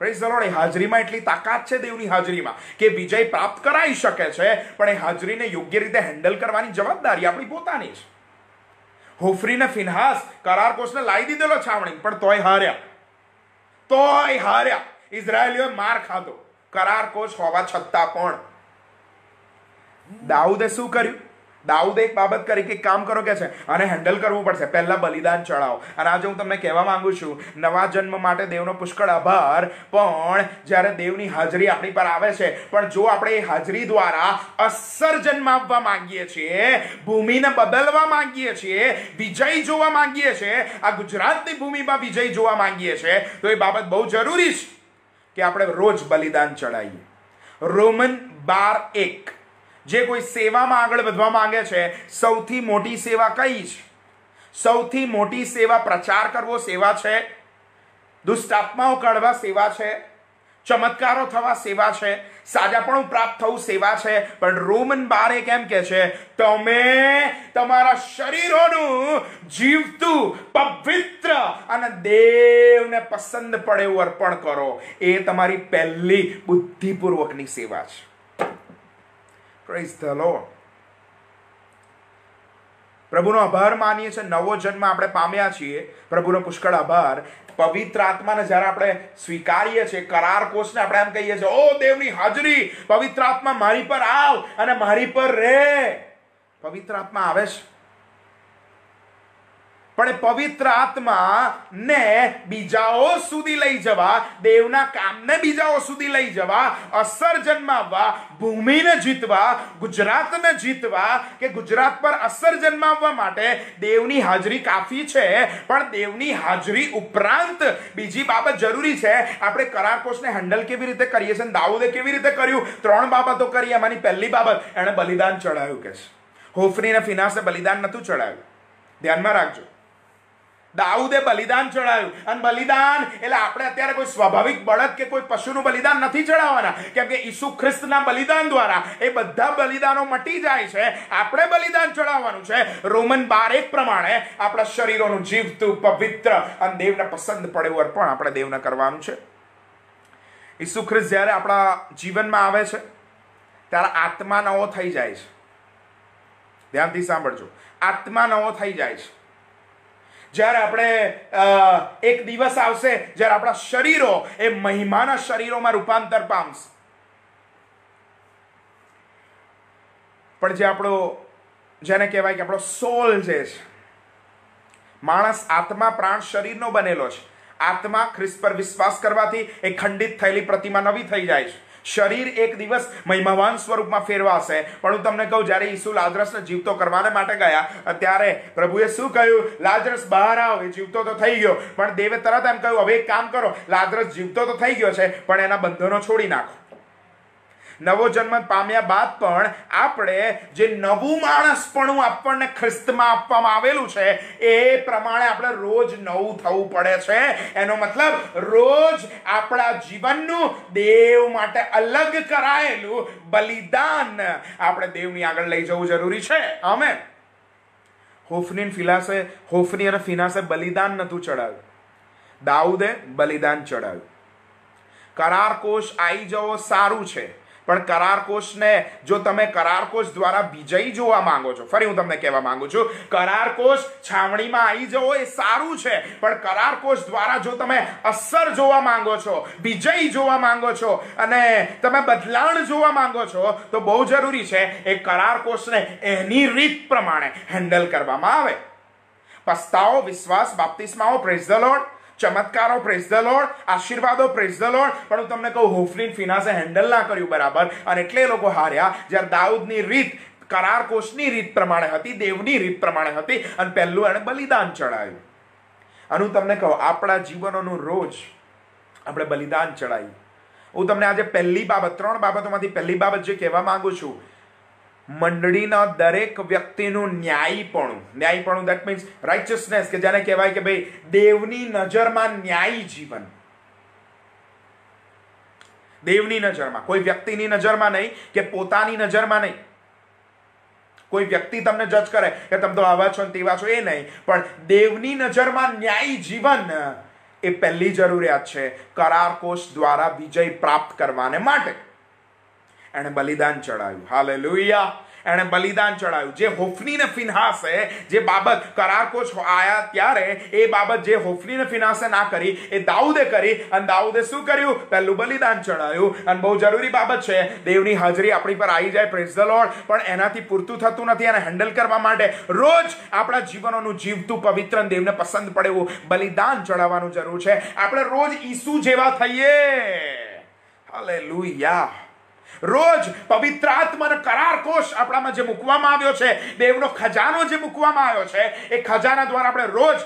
પ્રેઝ ધ લોર્ડ, હાજરીમાં એટલી તાકાત છે દેવની હાજરીમાં કે વિજય પ્રાપ્ત કરાવી શકે છે. પણ એ હાજરીને યોગ્ય રીતે હેન્ડલ કરવાની જવાબદારી આપણી પોતાની છે. હોફરી ને ફિનહાસ કરાર કોષને લાવી દીધેલો છાવણી, પણ તોય હાર્યા. ઇઝરાયેલીઓએ માર ખાધો કરાર કોષ હોવા છતાં. પણ દાઉદે શું કર્યું? દાઉદે એક બાબત કરી કે કામ કરો કે છે, અને હેન્ડલ કરવું પડશે. પહેલા બલિદાન ચડાવો. અને આજે હું તમને કહેવા માંગુ છું, નવા જન્મ માટે દેવનો પુષ્કળ આભાર. પણ જ્યારે દેવની હાજરી આપણી પર આવે છે, પણ જો આપણે એ હાજરી દ્વારા અસર જન્માવવા માંગીએ છીએ, ભૂમિને બદલવા માંગીએ છીએ, વિજય જોવા માંગીએ છીએ, આ ગુજરાતની ભૂમિમાં વિજય જોવા માંગીએ છીએ, તો એ બાબત બહુ જરૂરી છે કે આપણે રોજ બલિદાન ચડાવીએ. રોમન 12:1. જે કોઈ સેવામાં આગળ વધવા માંગે છે, સૌથી મોટી સેવા કઈ છે? સૌથી મોટી સેવા પ્રચાર કરવો સેવા છે, દુષ્ટ આત્માઓ કાઢવા સેવા છે, ચમત્કારો થવા સેવા છે, સાજાપણું પ્રાપ્ત થવું સેવા છે. પણ રોમન 12 કેમ કે છે, તમે તમારા શરીરોનું જીવતું, પવિત્ર અને દેવને પસંદ પડે એવું અર્પણ કરો. એ તમારી પહેલી બુદ્ધિપૂર્વકની સેવા છે. Praise the lord. પ્રભુનો આભાર માનીએ છીએ, નવો જન્મ આપણે પામ્યા છીએ. પ્રભુનો પુષ્કળ આભાર. પવિત્ર આત્માને જ્યારે આપણે સ્વીકારીએ છીએ, કરાર કોષને આપણે એમ કહીએ છીએ, ઓ દેવની હાજરી, પવિત્ર આત્મા મારી પર આવ અને મારી પર રહે. પવિત્ર આત્મા આવે છે, પણ એ પવિત્ર આત્મા ને બીજાઓ સુધી લઈ જવા, દેવના કામને બીજાઓ સુધી લઈ જવા, અસર જન્માવવા, ભૂમિને જીતવા, ગુજરાતને જીતવા, કે ગુજરાત પર અસર જન્માવવા માટે દેવની હાજરી કાફી છે. પણ દેવની હાજરી ઉપરાંત બીજી બાબત જરૂરી છે. આપણે કરાર કોષને હેન્ડલ કેવી રીતે કરીએ છીએ? દાઉદે કેવી રીતે કર્યું? 3 બાબતો કરી. એમાંની પહેલી બાબત, એણે બલિદાન ચડાવ્યું. કે છે, હોફની અને ફિનહાસે બલિદાન નતું ચડાવ્યું. ધ્યાનમાં રાખજો. દાઉદે બલિદાન ચડાવ્યું. અને બલિદાન એટલે આપણે અત્યારે કોઈ સ્વાભાવિક બળદ કે કોઈ પશુનું બલિદાન નથી ચડાવવાના, કેમ કે ઈસુ ખ્રિસ્તના બલિદાન દ્વારા એ બધા બલિદાનો મટી જાય છે. આપણે બલિદાન ચડાવવાનું છે રોમન 12:1 પ્રમાણે. આપણા શરીરોનું જીવતું, પવિત્ર અને દેવને પસંદ પડે એવું અર્પણ આપણે દેવને કરવાનું છે. ઈસુ ખ્રિસ્ત જ્યારે આપણા જીવનમાં આવે છે, ત્યારે આત્મા નવો થઈ જાય છે. ધ્યાનથી સાંભળજો. આત્મા નવો થઈ જાય છે. જ્યારે આપણે એક દિવસ આવશે જ્યારે આપણા શરીરો એ મહિમાના શરીરોમાં રૂપાંતર પામશે, પણ જે આપણો જેને કહેવાય કે આપણો સોલ જે છે, માણસ આત્મા પ્રાણ શરીરનો બનેલો છે. આત્મા ખ્રિસ્ત પર વિશ્વાસ કરવાથી એ ખંડિત થયેલી પ્રતિમા નવી થઈ જાય છે. શરીર એક દિવસ મહિમાવાન સ્વરૂપમાં ફેરવાશે. પણ હું તમને કહું, જ્યારે ઈસુ લાજરસને જીવતો કરવાને માટે ગયા ત્યારે પ્રભુએ શું કહ્યું? લાજરસ બહાર આવ. એ જીવતો તો થઈ ગયો, પણ દેવે તરત એમ કહ્યું, હવે એક કામ કરો, લાજરસ જીવતો તો થઈ ગયો છે પણ એના બંધનો છોડી નાખો. નવો જન્મ પામ્યા બાદ પણ આપણે જે નવું માણસપણું આપણને ખ્રિસ્તમાં આપવામાં આવેલું છે એ પ્રમાણે આપણે રોજ નવું થવું પડે છે. એનો મતલબ રોજ આપણા જીવનનું દેવ માટે અલગ કરાયેલું બલિદાન આપણે દેવની આગળ લઈ જવું જરૂરી છે. આમેન. હોફની અને ફિનાસે બલિદાન નતું ચડાવ્યું, દાઉદે બલિદાન ચડાવ્યું. કરારકોશ આવી જવો સારું છે, પણ કરારકોશને જો તમે કરારકોશ દ્વારા વિજયી જોવા માંગો છો, ફરી હું તમને કહેવા માંગુ છું, કરારકોશ છાવણીમાં આવી જવો એ સારું છે, પણ કરારકોશ દ્વારા જો તમે અસર જોવા માંગો છો, વિજયી જોવા માંગો છો અને તમે બદલાણ જોવા માંગો છો, તો બહુ જરૂરી છે એ કરારકોશને એની રીત પ્રમાણે હેન્ડલ કરવામાં આવે. પસ્તાવો, વિશ્વાસ, બાપ્તિસ્માઓ, પ્રેઝ ધ લોર્ડ, ચમત્કારો, પ્રેઝ ધ લોર્ડ, આશીર્વાદો, પ્રેઝ ધ લોર્ડ. પણ હું તમને કહું, હોફની ફિનાસે હેન્ડલ ના કર્યું બરાબર, અને એટલે એ લોકો હાર્યા. જ્યારે દાઉદની રીત કરારકોશની રીત પ્રમાણે હતી, દેવની રીત પ્રમાણે હતી, અને પહેલું એણે બલિદાન ચડાવ્યું. અને હું તમને કહું, આપણા જીવનોનું રોજ આપણે બલિદાન ચડાવ્યું. હું તમને આજે પહેલી બાબત, 3 બાબતોમાંથી પહેલી બાબત જે કહેવા માંગુ છું, મંડળીના દરેક વ્યક્તિનું ન્યાયીપણું, દેટ મીન્સ રાઇચસનેસ, કે જેને કહેવાય કે ભાઈ દેવની નજરમાં ન્યાયી જીવન. દેવની નજરમાં, કોઈ વ્યક્તિની નજરમાં નહીં કે પોતાની નજરમાં નહીં. કોઈ વ્યક્તિ તમને જજ કરે કે તમે તો આવા છો ને તેવા છો, એ નહીં, પણ દેવની નજરમાં ન્યાયી જીવન એ પહેલી જરૂરિયાત છે કરારકોશ દ્વારા વિજય પ્રાપ્ત કરવાને માટે. એણે બલિદાન ચડાવ્યું. હાલેલુયા. એણે બલિદાન ચડાવ્યું. જે હોફની ને ફિનહાસે જે બાબત કરારકોશ આયા ત્યારે એ બાબત જે હોફની ને ફિનહાસે ના કરી એ દાઉદે કરી, અને દાઉદે શું કર્યું? પહેલું બલિદાન ચડાવ્યું. અને બહુ જરૂરી બાબત છે, દેવની હાજરી આપણી પર આવી જાય, પ્રેઝ ધ લોર્ડ, પણ એનાથી પૂરતું થતું નથી. એને હેન્ડલ કરવા માટે રોજ આપણા જીવનોનું જીવતું પવિત્ર દેવને પસંદ પડે એવું બલિદાન ચડાવવાનું જરૂર છે. આપણે રોજ ઈસુ જેવા થઈએ. હાલેલુયા. રોજ પવિત્ર આત્માનો કરારકોશ આપણામાં જે મૂકવામાં આવ્યો છે, દેવનો ખજાનો જે મૂકવામાં આવ્યો છે, એ ખજાના દ્વારા આપણે રોજ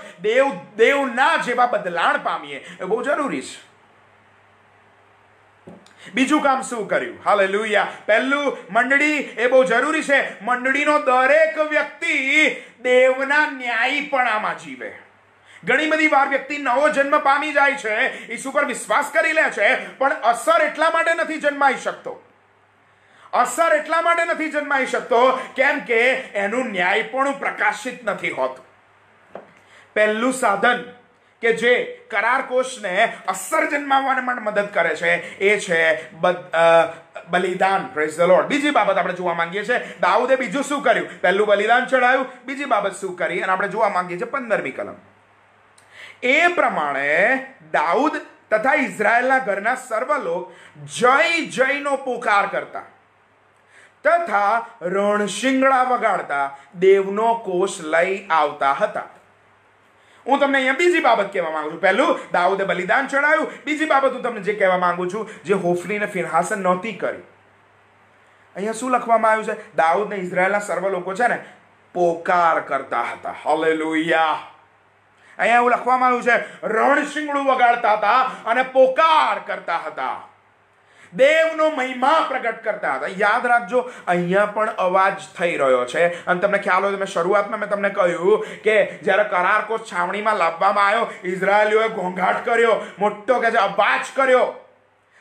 દેવના જેવા બદલાણ પામીએ, એ બહુ જરૂરી છે. બીજું કામ શું કર્યું? હાલેલુયા. પહેલું, મંડળી એ બહુ જરૂરી છે. મંડળીનો દરેક વ્યક્તિ દેવના ન્યાયીપણામાં જીવે. ઘણી બધી વાર વ્યક્તિ નવો જન્મ પામી જાય છે, ઈસુ પર વિશ્વાસ કરી લે છે, પણ અસર એટલા માટે નથી જન્માઈ શકતો. અસર એટલા માટે નથી જન્માઈ શકતો કેમ કે એનું ન્યાયપણું પ્રકાશિત નથી હોતું. પહેલું સાધન કે જે કરારકોશને અસર જન્માવવાને માટે મદદ કરે છે એ છે બલિદાન. Praise the lord. બીજી બાબત આપણે જોવા માંગીએ છીએ, દાઉદે બીજું શું કર્યું? પહેલું બલિદાન ચડાવ્યું. બીજી બાબત શું કરી? અને આપણે જોવા માંગીએ છીએ 15મી કલમ. એ પ્રમાણે દાઉદ તથા ઇઝરાયલના ઘરના સર્વ લોક જય જયનો પોકાર કરતા તથા રણશિંગડા વગાડતા દેવનો કોષ લઈ આવતા હતા. હું તમને અહીંયા બીજી બાબત કહેવા માંગુ છું. પહેલું, દાઉદે બલિદાન ચડાવ્યું. બીજી બાબત હું તમને જે કહેવા માંગુ છું, જે હોફની ને ફિનહાસે નહોતી કરી. અહીંયા શું લખવામાં આવ્યું છે? દાઉદ ને ઇઝરાયલના સર્વ લોકો છે ને પોકાર કરતા હતા. હાલેલુયા. અહીંયા એવું લખવામાં આવ્યું છે, રણશિંગડું વગાડતા હતા અને પોકાર કરતા હતા, દેવનો મહિમા પ્રગટ કરતા હતા. યાદ રાખજો, અહીંયા પણ અવાજ થઈ રહ્યો છે. અને તમને ખ્યાલ હોય, તમે શરૂઆતમાં મેં તમને કહ્યું કે જ્યારે કરારકોશ છાવણીમાં લાવવામાં આવ્યો, ઇઝરાયલીઓએ ઘોંઘાટ કર્યો, મોટો કે છે અવાજ કર્યો.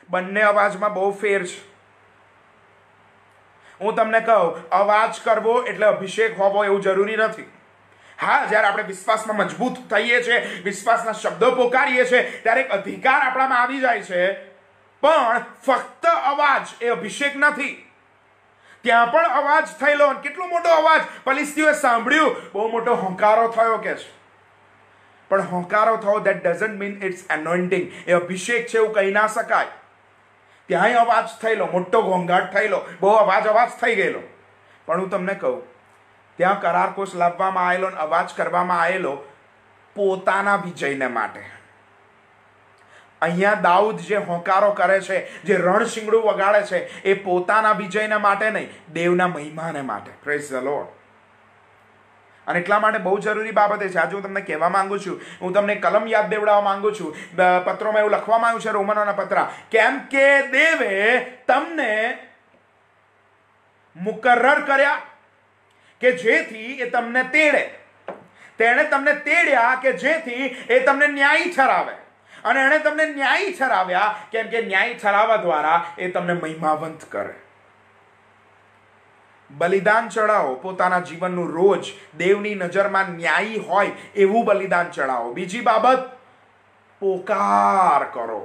બંને અવાજમાં બહુ ફેર છે. હું તમને કહું, અવાજ કરવો એટલે અભિષેક હોવો એવું જરૂરી નથી. હા, જ્યારે આપણે વિશ્વાસમાં મજબૂત થઈએ છીએ, વિશ્વાસના શબ્દો પોકારીએ છીએ, ત્યારે એક અધિકાર આપણામાં આવી જાય છે. પણ ફક્ત અવાજ એ અભિષેક નથી. ત્યાં પણ અવાજ થયેલો. કેટલો મોટો અવાજ! ફલિસ્તીઓએ સાંભળ્યું, બહુ મોટો હોંકારો થયો કે છે. પણ હોંકારો થવો દેટ ડઝન્ટ મીન ઇટ્સ એનોઇન્ટિંગ. એ અભિષેક છે એવું કહી ના શકાય. ત્યાંય અવાજ થયેલો, મોટો ઘોંઘાટ થયેલો, બહુ અવાજ થઈ ગયેલો. પણ હું તમને કહું, ત્યાં કરાર કોષ લાવવામાં આવેલો અને અવાજ કરવામાં આવેલો પોતાના વિજયને માટે. અહીંયા દાઉદ જે હોંકારો કરે છે, જે રણશીંગડું વગાડે છે, એ પોતાના વિજયને માટે નહીં, દેવના મહિમાને માટે. Praise the lord. અને એટલા માટે બહુ જરૂરી બાબત છે. આજે હું તમને કહેવા માંગુ છું, હું તમને કલમ યાદ દેવડાવવા માંગુ છું. પત્રોમાં એવું લખવામાં આવ્યું છે, રોમનોના પત્ર, કેમ કે દેવે તમને મુકર્રર કર્યા કે જેથી એ તમને તેડે. તેણે તમને તેડ્યા કે જેથી એ તમને ન્યાયી ઠરાવે. અને એણે તમને ન્યાયી ઠરાવ્યા કેમ કે ન્યાયી ઠરાવવા દ્વારા એ તમને મહિમાવંત કરે. બલિદાન ચડાવો, પોતાના જીવનનું રોજ દેવની નજરમાં ન્યાયી હોય એવું બલિદાન ચડાવો. બીજી બાબત, પોકાર કરો,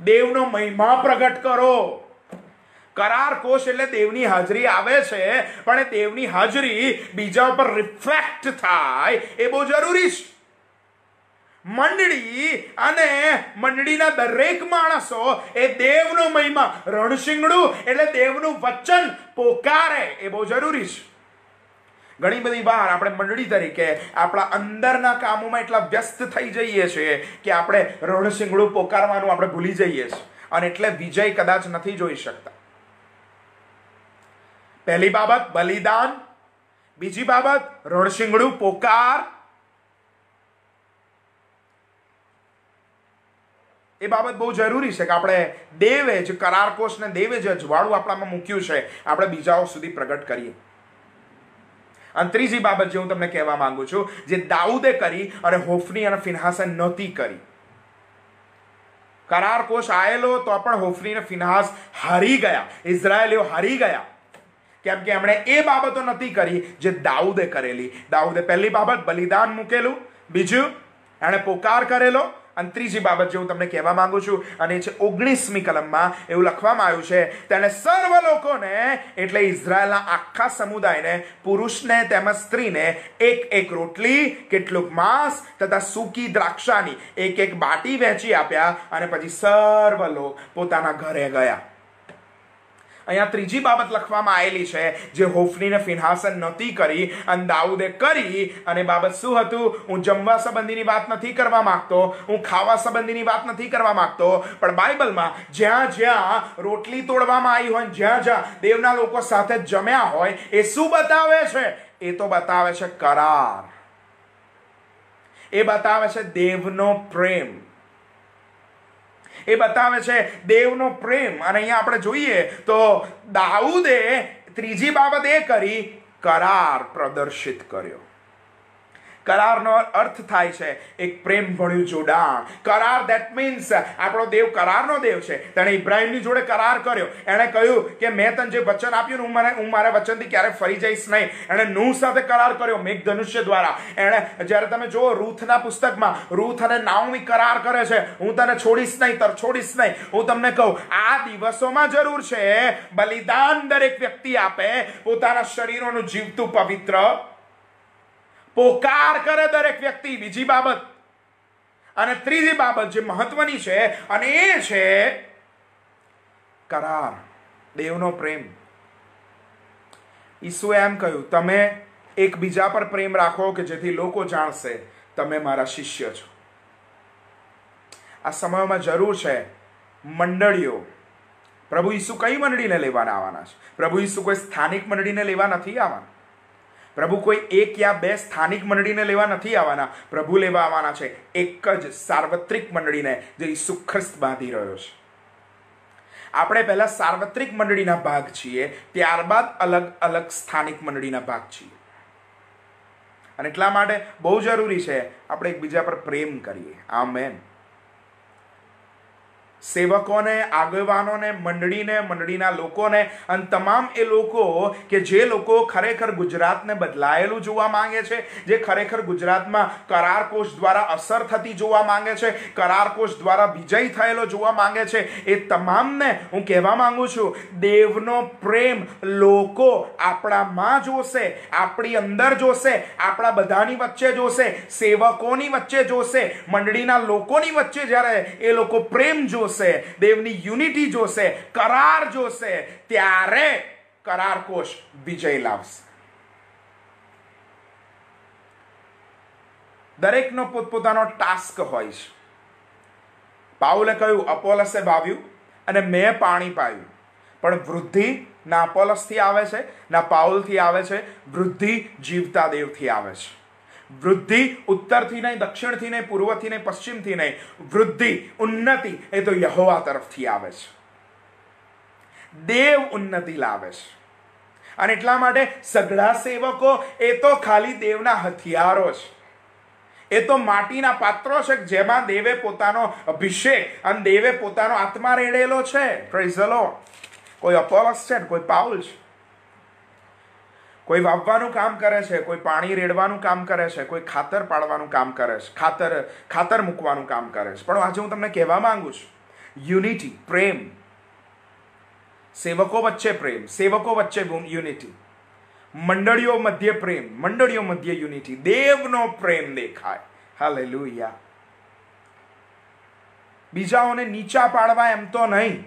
દેવનો મહિમા પ્રગટ કરો. કરાર કોષ એટલે દેવની હાજરી આવે છે, પણ એ દેવની હાજરી બીજા ઉપર રિફ્લેક્ટ થાય એ બહુ જરૂરી છે. મંડળી અને મંડળીના દરેક માણસો એ દેવનો મહિમા, રણશીંગડું એટલે દેવનું વચન પોકારે એ બહુ જરૂરી છે. ઘણી બધી વાર આપણે મંડળી તરીકે આપણા અંદરના કામોમાં એટલા વ્યસ્ત થઈ જઈએ છીએ કે આપણે રણશીંગડું પોકારવાનું આપણે ભૂલી જઈએ છીએ, અને એટલે વિજય કદાચ નથી જોઈ શકતા. પહેલી બાબત બલિદાન, બીજી બાબત રણશીંગડું પોકાર. એ બાબત બહુ જરૂરી છે કે આપણે દેવે જ કરાર કોષને, દેવે જે અજવાળું આપણામાં મૂક્યું છે, આપણે બીજાઓ સુધી પ્રગટ કરીએ. અને ત્રીજી બાબત જે હું તમને કહેવા માંગુ છું, જે દાઉદે કરી અને હોફની અને ફિનહાસે નહોતી કરી. કરાર કોષ આયેલો તો પણ હોફની અને ફિનહાસ હારી ગયા, ઇઝરાયેલીઓ હારી ગયા, કેમ કે એમણે એ બાબતો નથી કરી જે દાઉદે કરેલી. દાઉદે પહેલી બાબત બલિદાન મૂકેલું, બીજું એણે પોકાર કરેલો, અને ત્રીજી બાબત જે હું તમને કહેવા માંગુ છું, અને એ છે 19મી કલમમાં એવું લખવામાં આવ્યું છે, તેણે સર્વ લોકોને એટલે ઇઝરાયલના આખા સમુદાયને, પુરુષને તેમજ સ્ત્રીને એક એક રોટલી, કેટલુંક માંસ તથા સૂકી દ્રાક્ષાની એક એક બાટી વહેંચી આપ્યા, અને પછી સર્વ લોક પોતાના ઘરે ગયા. અહીંયા ત્રીજી બાબત લખવામાં આવેલી છે જે હોફનીને ફિનહાસે નહોતી કરી અને દાઉદે કરી. અને બાબત શું હતું? હું જમવા સંબંધીની વાત નથી કરવા માંગતો, હું ખાવા સંબંધીની વાત નથી કરવા માંગતો, પણ બાઇબલમાં જ્યાં જ્યાં રોટલી તોડવામાં આવી હોય, જ્યાં જ્યાં દેવના લોકો સાથે જમ્યા હોય, એ શું બતાવે છે? એ તો બતાવે છે કરાર. એ બતાવે છે દેવનો પ્રેમ. એ બતાવે છે દેવનો પ્રેમ. અને અહીંયા આપણે જોઈએ તો દાઉદે ત્રીજી બાબત એ કરી, કરાર પ્રદર્શિત કર્યો. કરારનો અર્થ થાય છે એક પ્રેમ ભર્યું જોડાણ. કરાર ધેટ મીન્સ આપણો દેવ કરારનો દેવ છે. તેણે ઇબ્રાહિમની જોડે કરાર કર્યો. એણે કહ્યું કે મેં તને જે વચન આપ્યું ને હું મારા વચનથી ક્યારે ફરી જઈશ નહીં. એણે નૂહ સાથે કરાર કર્યો મેઘધનુષ્ય દ્વારા. એણે જ્યારે તમે જુઓ રૂથના પુસ્તકમાં રૂથ અને નાઓમી કરાર કરે છે, હું તને છોડીશ નહીં, છોડીશ નહીં. હું તમને કહું, આ દિવસોમાં જરૂર છે બલિદાન દરેક વ્યક્તિ આપે, પોતાના શરીરોનું જીવતું પવિત્ર પોકાર કરે દરેક વ્યક્તિ. બીજી બાબત અને ત્રીજી બાબત જે મહત્વની છે, અને એ છે કરાર, દેવનો પ્રેમ. ઈસુએ એમ કહ્યું, તમે એકબીજા પર પ્રેમ રાખો કે જેથી લોકો જાણશે તમે મારા શિષ્ય છો. આ સમયમાં જરૂર છે મંડળીઓ. પ્રભુ ઈસુ કઈ મંડળીને લેવાના આવવાના છે? પ્રભુ ઈસુ કોઈ સ્થાનિક મંડળીને લેવા નથી આવવાના. પ્રભુ કોઈ એક યા બે સ્થાનિક મંડળીને લેવા નથી આવવાના. પ્રભુ લેવા આવવાના છે એક જ સાર્વત્રિક મંડળીને, જે ઈસુ ખ્રિસ્ત બાંધી રહ્યો છે. આપણે પહેલા સાર્વત્રિક મંડળીના ભાગ છીએ, ત્યારબાદ અલગ અલગ સ્થાનિક મંડળીના ભાગ છીએ. અને એટલા માટે બહુ જરૂરી છે આપણે એકબીજા પર પ્રેમ કરીએ. આમેન. સેવકોને, આગેવાનોને, મંડળીને, મંડળીના લોકોને અને તમામ એ લોકો કે જે લોકો ખરેખર ગુજરાતને બદલાયેલું જોવા માંગે છે, જે ખરેખર ગુજરાતમાં કરાર કોષ દ્વારા અસર થતી જોવા માંગે છે, કરાર કોષ દ્વારા વિજય થયેલો જોવા માંગે છે, એ તમામને હું કહેવા માંગુ છું, દેવનો પ્રેમ લોકો આપણામાં જોશે, આપણી અંદર જોશે, આપણા બધાની વચ્ચે જોશે, સેવકોની વચ્ચે જોશે, મંડળીના લોકોની વચ્ચે જ્યારે એ લોકો પ્રેમ જોશે, દેવની યુનિટી જોશે, કરાર જોશે, ત્યારે કરાર કોષ વિજય લાવશે. દરેકનો પોતપોતાનો ટાસ્ક હોય છે. પાઉલે કહ્યું, અપોલસે વાવ્યું અને મેં પાણી પાયું, પણ વૃદ્ધિ ના અપોલસથી આવે છે, ના પાઉલથી આવે છે. વૃદ્ધિ જીવતા દેવથી આવે છે. વૃદ્ધિ ઉત્તરથી નહીં, દક્ષિણથી નહીં, પૂર્વથી નહીં, પશ્ચિમથી નહીં. વૃદ્ધિ, ઉન્નતિ એ તો યહોવા તરફથી આવે છે. દેવ ઉન્નતિ લાવે છે. અને એટલા માટે સઘળા સેવકો એ તો ખાલી દેવના હથિયારો છે. એ તો માટીના પાત્રો છે જેમાં દેવે પોતાનો અભિષેક અને દેવે પોતાનો આત્મા રેડેલો છે. Praise the lord. કોઈ અપોલસ છે, કોઈ પાઉલ છે. કોઈ વાવવાનું કામ કરે છે, કોઈ પાણી રેડવાનું કામ કરે છે, કોઈ ખાતર પાડવાનું કામ કરે છે, ખાતર મૂકવાનું કામ કરે છે. પણ આજે હું તમને કહેવા માંગુ છું, યુનિટી, પ્રેમ, સેવકો વચ્ચે પ્રેમ, સેવકો વચ્ચે યુનિટી, મંડળીઓ મધ્ય પ્રેમ, મંડળીઓ મધ્ય યુનિટી, દેવનો પ્રેમ દેખાય. હાલેલુયા. બીજાઓને નીચા પાડવા એમ તો નહીં,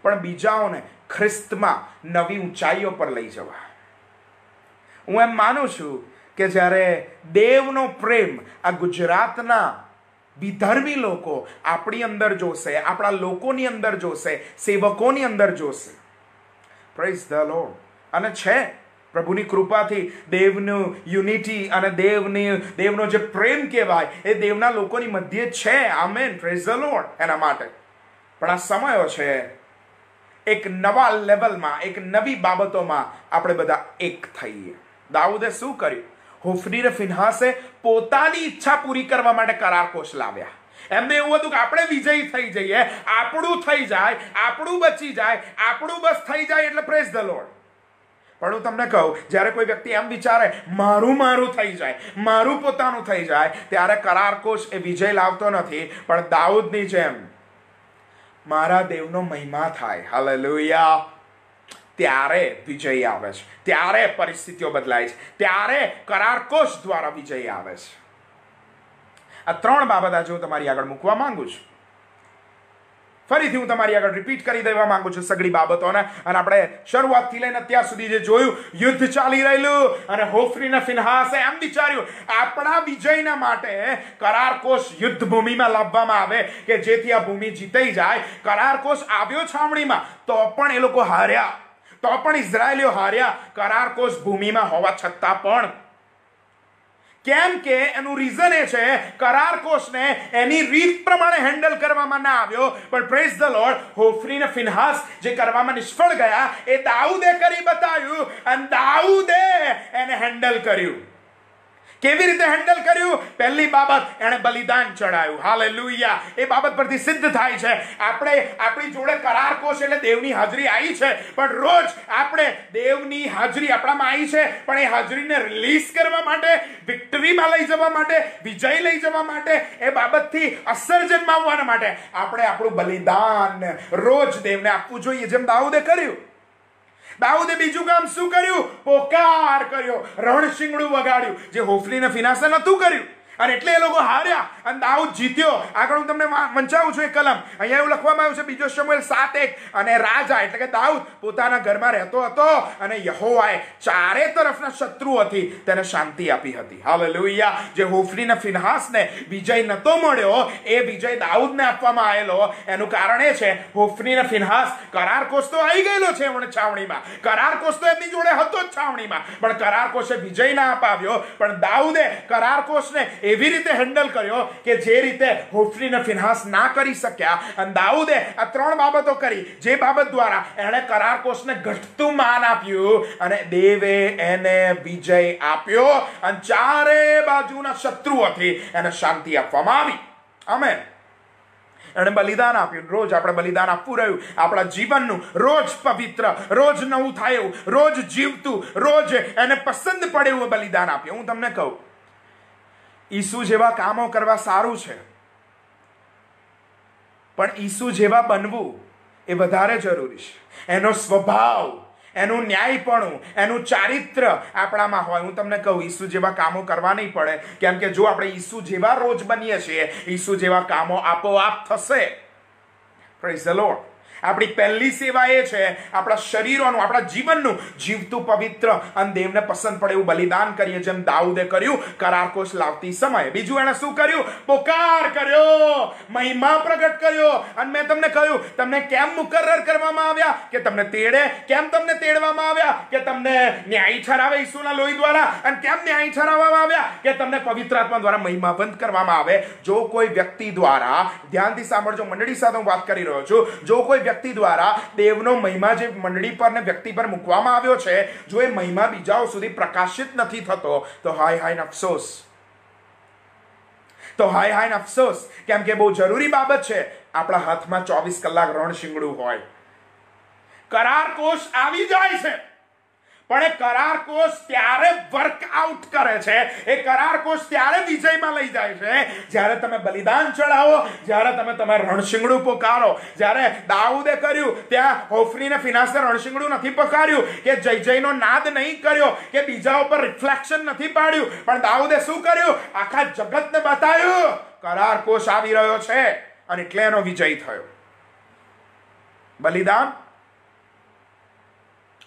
પણ બીજાઓને ખ્રિસ્તમાં નવી ઊંચાઈઓ પર લઈ જવા. હું એમ માનું છું કે જ્યારે દેવનો પ્રેમ આ ગુજરાતના વિધર્મી લોકો આપણી અંદર જોશે, આપણા લોકોની અંદર જોશે, સેવકોની અંદર જોશે. Praise the lord. અને છે પ્રભુની કૃપાથી દેવનું યુનિટી અને દેવનો જે પ્રેમ કહેવાય એ દેવના લોકોની મધ્યે છે. આમેન. Praise the lord. એના માટે પણ આ સમયો છે એક નવા લેવલમાં, એક નવી બાબતોમાં આપણે બધા એક થઈએ. દાઉદે શું કર્યું? હોફની અને ફિનહાસે પોતાની ઈચ્છા પૂરી કરવા માટે કરાર કોષ લાવ્યા. એમને એવું હતું કે આપણે વિજયી થઈ જઈએ, આપણું થઈ જાય, આપણું બચી જાય, આપણું બસ થઈ જાય એટલે પ્રેઝ ધ લોર્ડ. પણ હું તમને કહું, જ્યારે કોઈ વ્યક્તિ એમ વિચારે મારું થઈ જાય, મારું પોતાનું થઈ જાય, ત્યારે કરાર કોષ એ વિજય લાવતો નથી. પણ દાઉદની જેમ મારા દેવનો મહિમા થાય, હાલેલુયા, ત્યારે વિજય આવે છે, ત્યારે પરિસ્થિતિઓ બદલાય છે, ત્યારે કરાર કોષ દ્વારા વિજય આવે છે. આ ત્રણ બાબત આજે હું તમારી આગળ મૂકવા માંગુ છું. ફરીથી હું તમારી આગળ રિપીટ કરી દેવા માંગુ છું સગળી બાબતોને. અને આપણે શરૂઆતથી લઈને અત્યાર સુધી જે જોયું, યુદ્ધ ચાલી રહેલું અને હોફની અને ફિનહાસે એમ વિચાર્યું આપણા વિજયના માટે કરાર કોષ યુદ્ધ ભૂમિમાં લાવવામાં આવે કે જેથી આ ભૂમિ જીતાઈ જાય. કરાર કોષ આવ્યો છાવણીમાં તો પણ એ લોકો હાર્યા, તો પણ ઇઝરાયેલીઓ હાર્યા કરાર કોષ ભૂમિમાં હોવા છતાં પણ. કેમ કે એનું રીઝન એ છે, કરાર કોષને એની રીત પ્રમાણે હેન્ડલ કરવામાં ના આવ્યો. પણ પ્રેઝ ધ લોર્ડ, હોફની અને ફિનહાસ જે કરવામાં નિષ્ફળ ગયા એ દાઉદે કરી બતાવ્યું અને દાઉદે એને હેન્ડલ કર્યું. કેવી રીતે હેન્ડલ કર્યું? પહેલી બાબત, એણે બલિદાન ચડાવ્યું. હાલેલુયા. એ બાબત પરથી સિદ્ધ થાય છે આપણી જોડે કરાર કોષ એટલે દેવની હાજરી આવી છે, પણ રોજ આપણે દેવની હાજરી આપણામાં આવી છે, પણ એ હાજરીને રિલીઝ કરવા માટે, વિક્ટરીમાં લઈ જવા માટે, વિજય લઈ જવા માટે, એ બાબતથી અસર જન્માવવા માટે આપણે આપણું બલિદાન રોજ દેવને આપવું જોઈએ, જેમ દાઉદે કર્યું. દાઉદે બીજું કામ શું કર્યું? પોકાર કર્યો, રણશીંગડું વગાડ્યું, જે હોફની અને ફિનાસે નહોતું કર્યું. અને એટલે એ લોકો હાર્યા અને દાઉદ જીત્યો. આગળ હું તમને વંચાવું છું એક કલમ. અહીંયા એવું લખવામાં આવ્યું છે, બીજો શમુએલ 7:1, અને રાજા એટલે કે દાઉદ પોતાના ઘરમાં રહેતો હતો અને યહોવાએ ચારે તરફના શત્રુઓથી તેને શાંતિ આપી હતી. હાલેલુયા. જે હોફની અને ફિનહાસને વિજય નતો મળ્યો, એ વિજય દાઉદને આપવામાં આવેલો. એનું કારણ એ છે, હોફની અને ફિનહાસ કરાર કોષ તો આવી ગયેલો છે એમણે છાવણીમાં, કરાર કોષ તો એમની જોડે હતો જ છાવણીમાં, પણ કરાર કોષે વિજય ના અપાવ્યો. પણ દાઉદે કરાર કોષને એવી રીતે હેન્ડલ કર્યો કે જે રીતે હોફની અને ફિનહાસ ના કરી શક્યા. અને દાઉદે આ ત્રણ બાબતો કરી, જે બાબત દ્વારા એણે કરાર કોષને ઘટતું માન આપ્યું અને દેવે એને વિજય આપ્યો અને ચારે બાજુના શત્રુઓથી એને શાંતિ આપવામાં આવી. આમેન. એણે બલિદાન આપ્યું. રોજ આપણે બલિદાન આપવું રહ્યું. આપણા જીવનનું રોજ પવિત્ર, રોજ નવું થાય એવું, રોજ જીવતું, રોજ એને પસંદ પડે એવું બલિદાન આપ્યું. હું તમને કહું, ઈસુ જેવા કામો કરવા સારું છે, પણ ઈસુ જેવા બનવું એ વધારે જરૂરી છે. એનો સ્વભાવ, એનું ન્યાયપણું, એનું ચારિત્ર આપણામાં હોય. હું તમને કહું, ઈસુ જેવા કામો કરવા નહીં પડે, કેમ કે જો આપણે ઈસુ જેવા રોજ બનીએ છીએ, ઈસુ જેવા કામો આપોઆપ થશે. Praise the lord. આપણી પહેલી સેવા એ છે આપણા શરીરોનું, આપણા જીવનનું જીવતું, પવિત્ર અને દેવને પસંદ પડે એવું બલિદાન કરીએ, જેમ દાઉદે કર્યું કરારકોશ લાવતી સમયે. બીજું એણે શું કર્યું? પોકાર કર્યો, મહિમા પ્રગટ કર્યો. અને મેં તમને કહ્યું, તમને કેમ મુકર્રર કરવામાં આવ્યા? કે તમને તેડે. કેમ તમને તેડવામાં આવ્યા? કે તમને ન્યાયી ઠરાવે ઈસુના લોહી દ્વારા. અને કેમ ન્યાયી ઠરાવવામાં આવ્યા? કે તમને પવિત્ર આત્મા દ્વારા મહિમાવંત કરવામાં આવે. જો કોઈ વ્યક્તિ દ્વારા, ધ્યાનથી સાંભળજો મંડળી સાથે હું વાત કરી રહ્યો છું, જો કોઈ વ્યક્તિ દ્વારા દેવનો મહિમા જે મંડળી પર ને વ્યક્તિ પર મૂકવામાં આવ્યો છે, જો એ મહિમા બીજાઓ સુધી પ્રકાશિત નથી થતો, તો હાય હાય અફસોસ. તો હાય હાય અફસોસ. કેમ કે બહુ જરૂરી બાબત છે. આપણા હાથમાં 24 કલાક રણશીંગડું હોય. કરાર કોષ આવી જાય છે, પણ એ કરાર કોષ ત્યારે વર્કઆઉટ કરે છે, એ કરાર કોષ ત્યારે વિજયમાં લઈ જાય છે જ્યારે તમે બલિદાન ચડાવો, જ્યારે તમે તમારું રણશીંગડું પોકારો. જ્યારે દાઉદે કર્યું, ત્યાં હોફની ને ફિનાસે રણશીંગડું નથી પોકાર્યું, કે જય જયનો નાદ નહીં કર્યો, કે બીજા ઉપર રિફ્લેક્શન નથી પાડ્યું, પણ દાઉદે શું કર્યું? આખા જગતને બતાવ્યું કરાર કોષ આવી રહ્યો છે, અને એટલે એનો વિજય થયો. બલિદાન,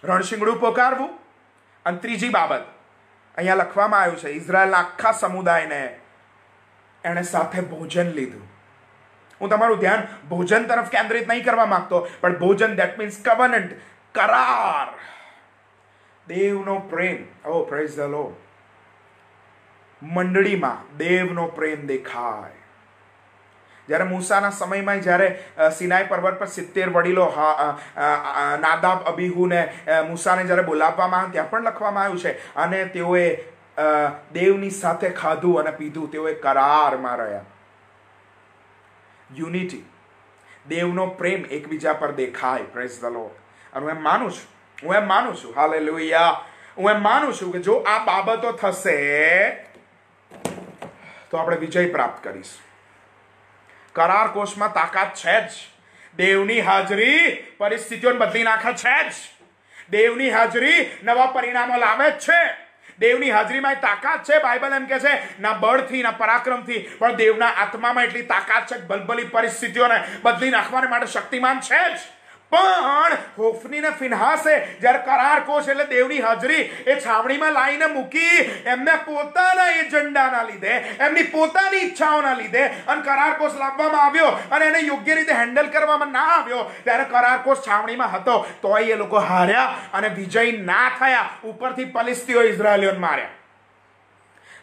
રણશીંગડું પોકારવું. અને ત્રીજી બાબત અહીંયા લખવામાં આવ્યું છે, ઇઝરાયલના આખા સમુદાયને એણે સાથે ભોજન લીધું. હું તમારું ધ્યાન ભોજન તરફ કેન્દ્રિત નહીં કરવા માંગતો, પણ ભોજન, દેટ મીન્સ કવનન્ટ, કરાર, દેવનો પ્રેમ. ઓ પ્રેઝ ધ લોર્ડ. મંડળીમાં દેવનો પ્રેમ દેખાય. જ્યારે મૂસાના સમયમાં, જ્યારે સિનાઈ પર્વત પર 70 વડીલો, નાદાબ, અબીહુ ને મૂસાને જ્યારે બોલાવવામાં આવ્યા, ત્યાં પણ લખવામાં આવ્યું છે, અને તેઓએ દેવની સાથે ખાધું અને પીધું. તેઓએ કરારમાં રહ્યા. યુનિટી, દેવનો પ્રેમ એકબીજા પર દેખાય. Praise the lord. અને હું એમ માનું છું, હાલેલુયા, હું એમ માનું છું કે જો આ બાબતો થશે તો આપણે વિજય પ્રાપ્ત કરીશું. કરાર કોષમાં તાકાત છે જ. દેવની હાજરી પરિસ્થિતિઓને બદલી નાખે છે જ. દેવની હાજરી નવા પરિણામો લાવે જ છે. દેવની હાજરીમાં તાકાત છે. બાઇબલ એમ કે છે, ના બળથી ના પરાક્રમથી, પણ દેવના આત્મામાં એટલી તાકાત છે, ભલભલી પરિસ્થિતિઓને બદલી નાખવાને માટે શક્તિમાન છે જ. પણ હોફની ને ફિનહાસે જ્યારે કરાર કોષ એટલે દેવની હાજરી એ છાવણીમાં લાવીને મૂકી, એમને પોતાના એજન્ડાના લીધે, એમની પોતાની ઈચ્છાઓના લીધે, અને કરાર કોષ લાવવામાં આવ્યો અને એને યોગ્ય રીતે હેન્ડલ કરવામાં ના આવ્યો, ત્યારે કરાર કોષ છાવણીમાં હતો, તોય એ લોકો હાર્યા અને વિજય ના થયા. ઉપરથી ફલિસ્તીઓ ઇઝરાયલીઓને માર્યા.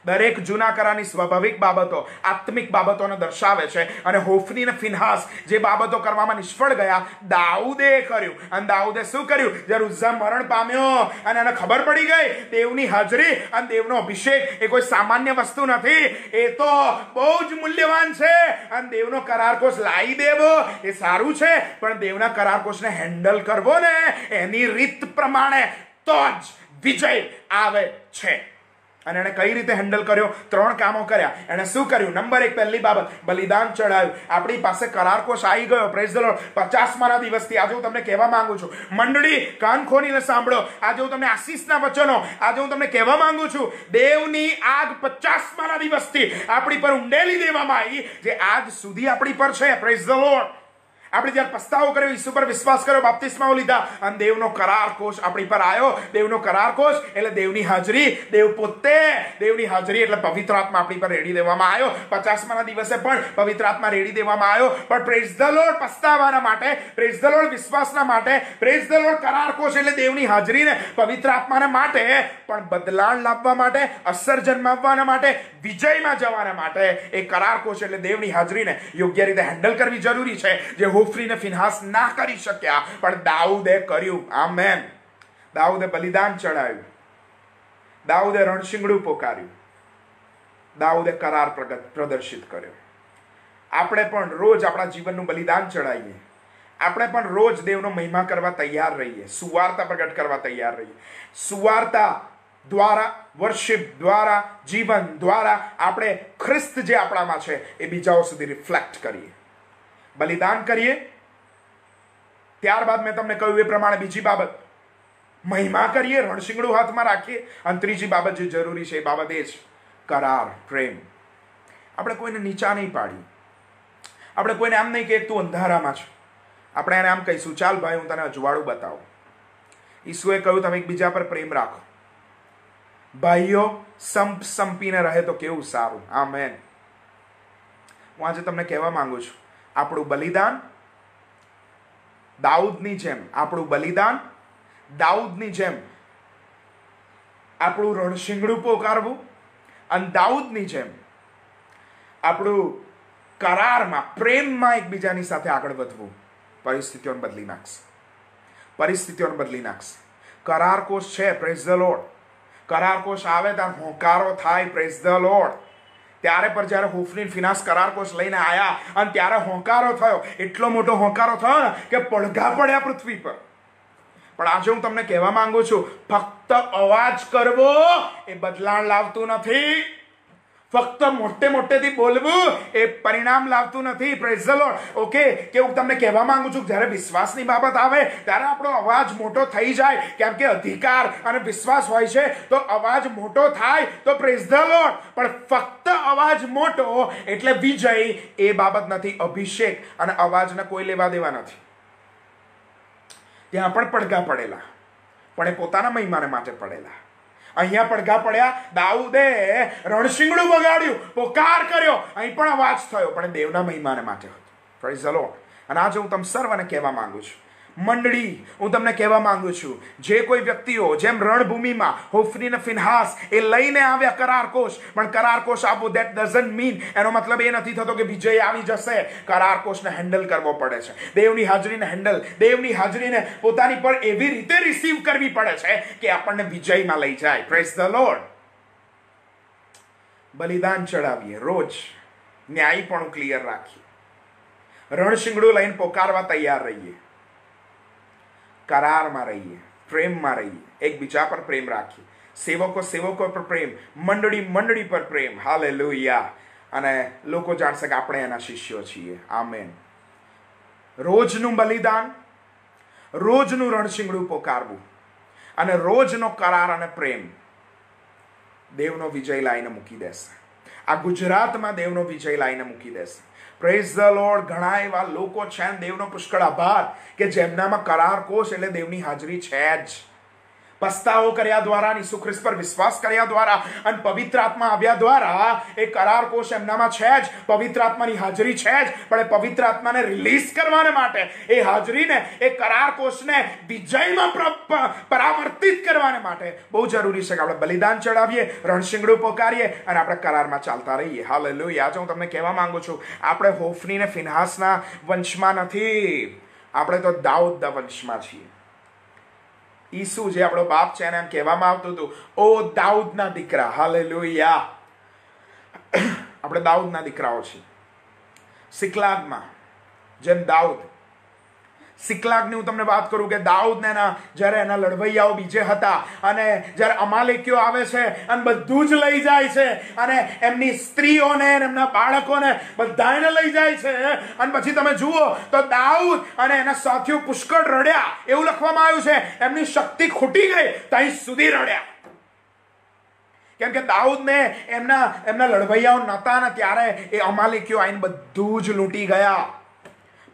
દરેક જૂના કરારની સ્વાભાવિક બાબતો આત્મિક બાબતોને દર્શાવે છે. અને હોફની અને ફિનહાસ જે બાબતો કરવામાં નિષ્ફળ ગયા, દાઉદે કર્યું. અને દાઉદે શું કર્યું? જ્યારે ઉઝ્ઝા મરણ પામ્યો અને એને ખબર પડી ગઈ દેવની હાજરી અને દેવનો અભિષેક એ કોઈ સામાન્ય વસ્તુ નથી, એ તો બહુ જ મૂલ્યવાન છે, અને દેવનો કરારકોશ લાવી દેવો એ સારું છે, પણ દેવના કરારકોશને હેન્ડલ કરવો ને એની રીત પ્રમાણે તો જ વિજય આવે છે. અને એણે કઈ રીતે હેન્ડલ કર્યો? 3 કામો કર્યા. એણે શું કર્યું? નંબર 1, પહેલી બાબત, બલિદાન ચડાવ્યું. આપણી પાસે કરારકોશ આવી ગયો. Praise the lord. 50માના દિવસથી આજે હું તમને કહેવા માંગુ છું, મંડળી કાન ખોલીને સાંભળો. આજે હું તમને આશીષના વચનો, આજે હું તમને કહેવા માંગુ છું, દેવની આગ 50માના દિવસથી આપણી પર ઊંડેલી દેવામાં આવી, જે આજ સુધી આપણી પર છે. Praise the lord. આપણે જ્યારે પસ્તાવો કર્યો, ઈસુ પર વિશ્વાસ કર્યો, બાપ્તિસ્માઓ લીધા, અને દેવનો કરાર કોષ આપણી પર આવ્યો. દેવનો કરાર કોષ એટલે દેવની હાજરી, દેવ પોતે. દેવની હાજરી એટલે પવિત્ર આત્મા આપણી પર રેડી દેવામાં આવ્યો. 50માના દિવસે પણ પવિત્ર આત્મા રેડી દેવામાં આવ્યો. પણ પ્રેઝ ધ લોર્ડ, પસ્તાવાના માટે, પ્રેઝ ધ લોર્ડ, વિશ્વાસના માટે, પ્રેઝ ધ લોર્ડ, કરાર કોષ એટલે દેવની હાજરીને પવિત્ર આત્માને માટે, પણ બદલાણ લાવવા માટે, અસર જન્માવવાના માટે, વિજયમાં જવાના માટે એ કરાર કોષ એટલે દેવની હાજરીને યોગ્ય રીતે હેન્ડલ કરવી જરૂરી છે, જે હોફની ને ફિનહાસ ના કરી શક્યા, પણ દાઉદે કર્યું. આમેન. દાઉદે બલિદાન ચડાવ્યું. દાઉદે રણશીંગડું પોકાર્યું. દાઉદે કરાર પ્રદર્શિત કર્યો. આપણે પણ રોજ આપણા જીવનનું બલિદાન ચડાવીએ. આપણે પણ રોજ દેવનો મહિમા કરવા તૈયાર રહીએ, સુવાર્તા પ્રગટ કરવા તૈયાર રહીએ. સુવાર્તા દ્વારા, વર્શિપ દ્વારા, જીવન દ્વારા આપણે ખ્રિસ્ત જે આપણામાં છે એ બીજાઓ સુધી રિફ્લેક્ટ કરીએ, બલિદાન કરીએ. ત્યારબાદ મેં તમને કહ્યું એ પ્રમાણે બીજી બાબત, મહિમા કરીએ, રણશીંગડું હાથમાં રાખીએ. અને ત્રીજી બાબત જે જરૂરી છે એ બાબત એ છે કરાર, પ્રેમ. આપણે કોઈને નીચા નહીં પાડીએ. આપણે કોઈને આમ નહીં કે તું અંધારામાં છે. આપણે એને આમ કહીશું, ચાલ ભાઈ હું તને અજવાળું બતાવું. ઈસુએ કહ્યું તમે એકબીજા પર પ્રેમ રાખો. ભાઈઓ સંપીને રહે તો કેવું સારું. આમેન. હું આજે તમને કહેવા માંગુ છું, આપણું બલિદાન દાઉદની જેમ, આપણું બલિદાન દાઉદની જેમ આપણું રણશીંગડું પોકારવું, અને દાઉદની જેમ આપણું કરારમાં, પ્રેમમાં એકબીજાની સાથે આગળ વધવું પરિસ્થિતિઓને બદલી નાખશે. પરિસ્થિતિઓને બદલી નાખશે. કરાર કોષ છે, પ્રેઝ ધ લોર્ડ. કરાર કોષ આવે ત્યારે હોંકારો થાય, પ્રેઝ ધ લોર્ડ. ત્યારે પર જ્યારે હોફની ફિનાન્સ કરાર કોષ લઈને આવ્યા અને ત્યારે હોંકારો થયો, એટલો મોટો હોંકારો થયો ને કે પડઘા પડ્યા પૃથ્વી પર. પણ આજે હું તમને કહેવા માંગુ છું, ફક્ત અવાજ કરવો એ બદલાણ લાવતું નથી. ફક્ત મોટેથી બોલવું એ પરિણામ લાવતું નથી. Praise the lord. ઓકે, કે હું તમને કહેવા માંગુ છું, જ્યારે વિશ્વાસની બાબત આવે ત્યારે આપણો અવાજ મોટો થઈ જાય, કેમ કે અધિકાર અને વિશ્વાસ હોય છે તો અવાજ મોટો થાય તો પ્રેઝ ધ લોર્ડ. પણ ફક્ત અવાજ મોટો એટલે વિજય એ બાબત નથી. અભિષેક અને અવાજને કોઈ લેવા દેવા નથી. ત્યાં પણ પડઘા પડેલા, પણ એ પોતાના મહિમાને માટે પડેલા. અહીંયા પડઘા પડ્યા, દાઉદે રણશીંગડું બગાડ્યું, પોકાર કર્યો, અહીં પણ અવાજ થયો, પણ દેવના મહિમાને માટે હતો. Praise the lord. અને આજે હું તમને સર્વને કહેવા માંગુ છું, મંડળી, હું તમને કહેવા માંગુ છું, જે કોઈ વ્યક્તિઓ જેમ રણભૂમિમાં હોફની અને ફિનહાસ એ લઈને આવ્યા કરારકોશ, પણ કરારકોશ આપવો દેટ ડઝન્ટ મીન, એનો મતલબ એ નથી થતો કે વિજય આવી જશે. કરારકોશને હેન્ડલ કરવો પડે છે. દેવની હાજરીને હેન્ડલ, દેવની હાજરીને પોતાની પર એવી રીતે રિસીવ કરવી પડે છે કે આપણને વિજયમાં લઈ જાય. Praise the lord. બલિદાન ચડાવીએ રોજ, ન્યાયપણું ક્લિયર રાખીએ, રણશીંગડું લઈને પોકારવા તૈયાર રહીએ, કરારમાં રહીએ, પ્રેમમાં રહીએ, એકબીજા પર પ્રેમ રાખીએ, સેવકો પર પ્રેમ, મંડળી પર પ્રેમ. હાલેલુયા. અને લોકો જાણશે કે આપણે એના શિષ્યો છીએ. આમેન. રોજનું બલિદાન, રોજનું રણશીંગડું પોકારવું અને રોજનો કરાર અને પ્રેમ દેવનો વિજય લાઈને મૂકી દેશે. આ ગુજરાતમાં દેવનો વિજય લાઈને મૂકી દેશે. Praise the lord. ઘણા એવા લોકો છે, દેવનો પુષ્કળ આભાર, કે જેમનામાં કરાર કોષ એટલે દેવની હાજરી છે જ. પસ્તાવો કર્યા દ્વારા, ઈસુ ખ્રિસ્ત પર વિશ્વાસ કર્યા દ્વારા અને પવિત્ર આત્મા આવ્યા દ્વારા એ કરાર કોષ એમનામાં છે જ. પવિત્ર આત્માની હાજરી છે જ, પણ એ પવિત્ર આત્માને રિલીઝ કરવાને માટે, એ હાજરીને, એ કરાર કોષને વિજયમાં પરાવર્તિત કરવાને માટે બહુ જરૂરી છે કે આપણે બલિદાન ચડાવીએ, રણશીંગડું પોકારીએ અને આપણે કરારમાં ચાલતા રહીએ. હાલેલુયા. આજે હું તમને કહેવા માંગુ છું, આપણે હોફની ને ફિનહાસના વંશમાં નથી, આપણે તો દાઉદના વંશમાં છીએ. ઈસુ જે આપણો બાપ છે એને એમ કહેવામાં આવતું હતું, ઓ દાઉદના દીકરા. હાલેલુયા. આપણે દાઉદના દીકરાઓ છીએ. સિકલાગમાં જેમ દાઉદ, સિકલાગની હું તમને વાત કરું કે દાઉદ ને જ્યારે એના લડવૈયાઓ બીજે હતા અને જ્યારે અમાલેકીઓ આવે છે અને બધું જ લઈ જાય છે અને એમની સ્ત્રીઓને, એમના બાળકોને બધા એને લઈ જાય છે, અને પછી તમે જુઓ તો દાઉદ અને એના સાથીઓ પુષ્કળ રડ્યા. એવું લખવામાં આવ્યું છે, એમની શક્તિ ખૂટી ગઈ ત્યાં સુધી રડ્યા. કેમ કે દાઉદને એમના લડવૈયાઓ નહોતા ને ત્યારે એ અમાલેકીઓ આવીને બધું જ લૂંટી ગયા.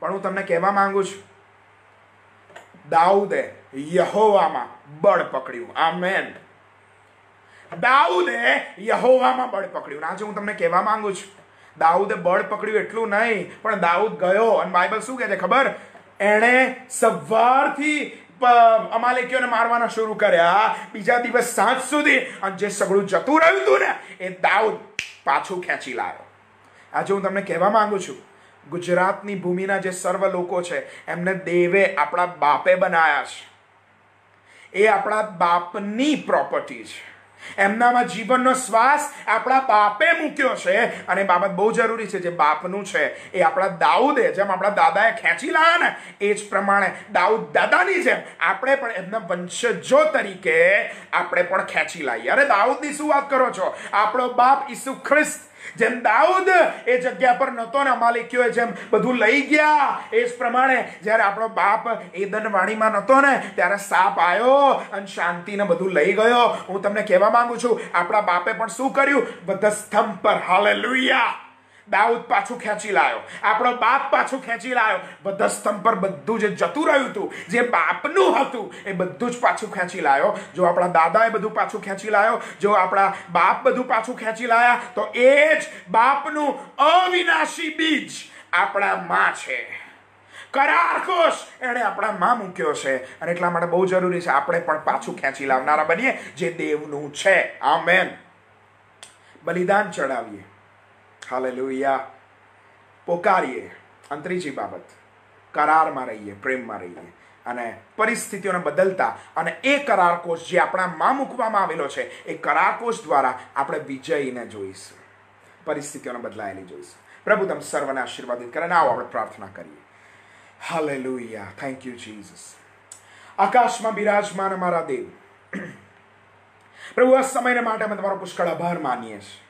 પણ હું તમને કહેવા માંગુ છું, દાઉદે યહોવામાં બળ પકડ્યું. આમેન. દાઉદે યહોવામાં બળ પકડ્યું. આજે હું તમને કહેવા માંગુ છું, દાઉદે બળ પકડ્યું એટલું નહીં, પણ દાઉદ ગયો અને બાઇબલ શું કહે છે ખબર? એણે સવારથી અમાલેકીઓને મારવાના શરૂ કર્યા, બીજા દિવસ સાંજ સુધી, અને જે સગળું જતું રહ્યું હતું ને એ દાઉદ પાછું ખેંચી લાવ્યો. આજે હું તમને કહેવા માંગુ છું, ગુજરાતની ભૂમિના જે સર્વ લોકો છે એમને દેવે આપણા બાપે બનાયા છે. એ આપણા બાપની પ્રોપર્ટી છે. એમનામાં જીવનનો શ્વાસ આપણા બાપે મૂક્યો છે. અને બાબત બહુ જરૂરી છે, જે બાપનું છે એ આપણા દાઉદે, જેમ આપણા દાદાએ ખેંચી લાયા ને એ જ પ્રમાણે દાઉદ દાદાની જેમ આપણે પણ એમના વંશજો તરીકે આપણે પણ ખેંચી લાવીએ. અરે દાઉદની શું વાત કરો છો? આપણો બાપ ઈસુ ખ્રિસ્ત જેમ દાઉદ એ જગ્યા પર નહોતો ને અમાલેકીઓએ જેમ બધું લઈ ગયા, એ જ પ્રમાણે જ્યારે આપણો બાપ એદન વાણીમાં નહોતો ને ત્યારે સાપ આવ્યો અને શાંતિને બધું લઈ ગયો. હું તમને કહેવા માંગુ છું, આપણા બાપે પણ શું કર્યું? વધસ્તંભ પર હાલેલુયા દાઉદ પાછું ખેંચી લાયો, આપણો બાપ પાછું ખેંચી લાયો. વધસ્તંભ પર બધું જે જતું રહ્યું હતું, જે બાપનું હતું, એ બધું જ પાછું ખેંચી લાયો. જો આપણા દાદાએ બધું પાછું ખેંચી લાયો, જો આપણા બાપ બધું પાછું ખેંચી લાયા, તો એ જ બાપનું અવિનાશી બીજ આપણા માં છે. કરારકોશ એણે આપણા માં મૂક્યો છે. અને એટલા માટે બહુ જરૂરી છે આપણે પણ પાછું ખેંચી લાવનારા બનીએ, જે દેવનું છે. આમેન. બલિદાન ચડાવીએ, હાલેલુયા, પોકારીએ. અને ત્રીજી બાબત, કરારમાં રહીએ, પ્રેમમાં રહીએ. અને પરિસ્થિતિઓને બદલતા અને એ કરારકોશ જે આપણા માં મૂકવામાં આવેલો છે, એ કરારકોશ દ્વારા આપણે વિજયને જોઈશું, પરિસ્થિતિઓને બદલાયેલી જોઈશું. પ્રભુ તમે સર્વને આશીર્વાદિત કરે. આવો આપણે પ્રાર્થના કરીએ. Hallelujah, thank you Jesus. આકાશમાં બિરાજમાન અમારા દેવ, પ્રભુ આ સમયને માટે અમે તમારો પુષ્કળ આભાર માનીએ છીએ.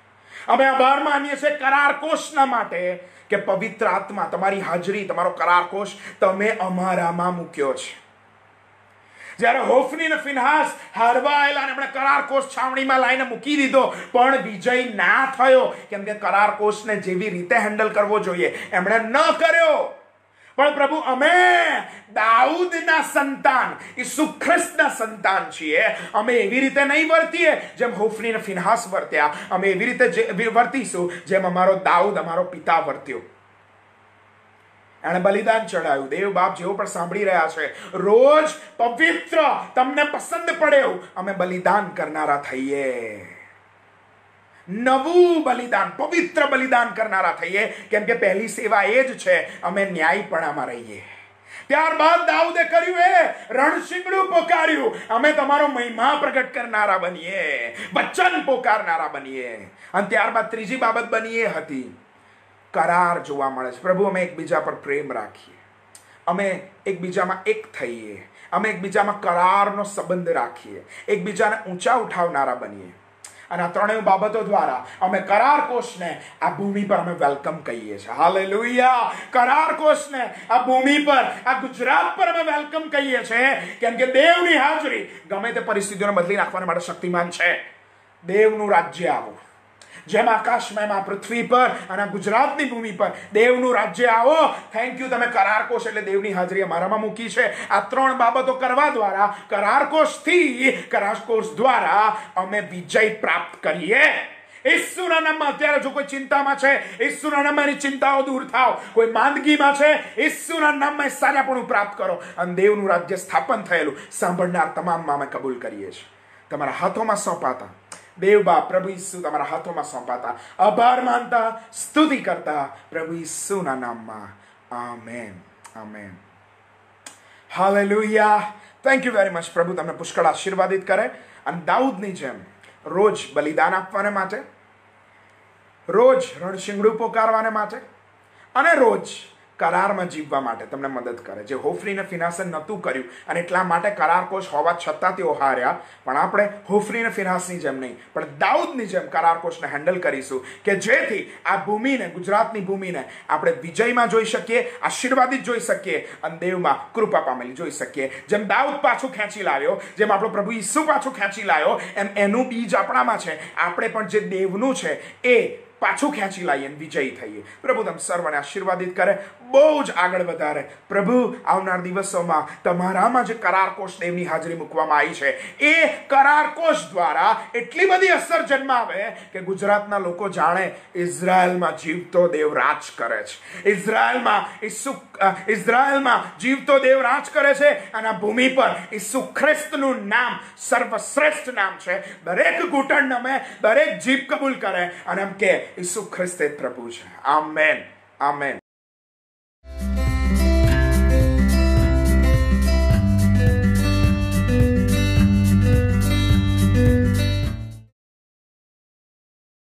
અમે આભાર માનીએ છીએ કરારકોશના માટે કે પવિત્ર આત્મા, તમારી હાજરી, તમારો કરારકોશ તમે અમારામાં મૂક્યો છે. જ્યારે હોફની ને ફિનહાસ હારવા આવેલા અને એમણે કરારકોશ છાવણીમાં લાવીને મૂકી દીધો, પણ વિજય ના થયો, કેમ કે કરારકોશને જેવી રીતે હેન્ડલ કરવો જોઈએ એમણે ન કર્યો. પણ પ્રભુ અમે દાઉદના સંતાન, ઈસુ ખ્રિસ્તના સંતાન છીએ. અમે એવી રીતે નહીં વર્તીએ જેમ હોફની અને ફિનહાસ વર્ત્યા. અમે એવી રીતે વર્તીશું જેમ અમારો દાઉદ, અમારો પિતા વર્ત્યો. એણે બલિદાન ચડાવ્યું. દેવ બાપ જેવો પણ સાંભળી રહ્યા છે, રોજ પવિત્ર, તમને પસંદ પડે એવું અમે બલિદાન કરનારા થઈએ. નવું બલિદાન, પવિત્ર બલિદાન કરનારા થઈએ. કેમ કે પહેલી સેવા એ જ છે, અમે ન્યાયપણામાં રહીએ. ત્યારબાદ દાઉદે કર્યું એ રણશીંગડું પોકાર્યું, અમે તમારો મહિમા પ્રગટ કરનારા બનીએ, વચન પોકારનારા બનીએ. અને ત્યારબાદ ત્રીજી બાબત બની એ હતી, કરાર જોવા મળે છે. પ્રભુ અમે એકબીજા પર પ્રેમ રાખીએ, અમે એકબીજામાં એક થઈએ, અમે એકબીજામાં કરારનો સંબંધ રાખીએ, એકબીજાને ઊંચા ઉઠાવનારા બનીએ. અને આ ત્રણેય બાબતો દ્વારા અમે કરારકોશને આ ભૂમિ પર અમે વેલકમ કહીએ છીએ. હાલેલુયા. કરારકોશને આ ભૂમિ પર, આ ગુજરાત પર અમે વેલકમ કહીએ છીએ. કેમ કે દેવની હાજરી ગમે તે પરિસ્થિતિઓને બદલી નાખવા માટે શક્તિમાન છે. દેવનું રાજ્ય આવો, જેમ આકાશમાં એમ આ પૃથ્વી પર અને ગુજરાતની ભૂમિ પર દેવનું રાજ્ય આવો. થેન્ક યુ, તમે કરારકોશ એટલે દેવની હાજરી અમારામાં મૂકી છે. આ ત્રણ બાબતો કરવા દ્વારા, કરારકોશ દ્વારા અમે વિજય પ્રાપ્ત કરીએ. ઈસુના નામમાં અત્યારે જો કોઈ ચિંતામાં છે, ઈસુના નામમાં એની ચિંતાઓ દૂર થાવ. કોઈ માંદગીમાં છે, ઈસુના નામમાં સારાપણું પ્રાપ્ત કરો. અને દેવનું રાજ્ય સ્થાપન થયેલું સાંભળનાર તમામમાં અમે કબૂલ કરીએ છીએ. તમારા હાથોમાં સોંપાતા દેવ બાપ પ્રભુ ઈસુ તમારા હાથોમાં સોંપાતા, આભાર માનતા, સ્તુતિ કરતા પ્રભુ ઈસુના નામમાં. Amen, amen. Hallelujah. Thank you very much. પ્રભુ તમને પુષ્કળ આશીર્વાદિત કરે. અને દાઉદની જેમ રોજ બલિદાન આપવાને માટે, રોજ રણશીંગડું પોકારવાને માટે, અને રોજ કરારમાં જીવવા માટે તમને મદદ કરે. જે હોફની ને ફિનાસે નહોતું કર્યું, અને એટલા માટે કરારકોશ હોવા છતાં તેઓ હાર્યા. પણ આપણે હોફની ને ફિનાસની જેમ નહીં, પણ દાઉદની જેમ કરારકોશને હેન્ડલ કરીશું, કે જેથી આ ભૂમિને, ગુજરાતની ભૂમિને આપણે વિજયમાં જોઈ શકીએ, આશીર્વાદિત જોઈ શકીએ, અને દેવમાં કૃપા પામેલી જોઈ શકીએ. જેમ દાઉદ પાછું ખેંચી લાવ્યો, જેમ આપણો પ્રભુ ઈસુ પાછું ખેંચી લાવ્યો, એમ એનું બીજ આપણામાં છે. આપણે પણ જે દેવનું છે એ પાછું ખેંચી લાવીએ, વિજયી થઈએ. પ્રભુ તમે સર્વને આશીર્વાદિત કરે, બહુ જ આગળ વધારે. પ્રભુ આવનાર દિવસોમાં તમારામાં જે કરારકોશ દેવની હાજરી મૂકવામાં આવી છે, એ કરારકોશ દ્વારા એટલી બધી અસર જન્માવે કે ગુજરાતના લોકો જાણે ઇઝરાયલમાં જીવતો દેવ રાજ કરે છે. ઇઝરાયલમાં જીવતો દેવ રાજ કરે છે. અને આ ભૂમિ પર ઈસુ ખ્રિસ્તનું નામ સર્વશ્રેષ્ઠ નામ છે. દરેક ઘૂંટણ નમે, દરેક જીભ કબૂલ કરે અને એમ કે ઈસુ ખ્રિસ્ત પ્રભુ છે. Amen, amen.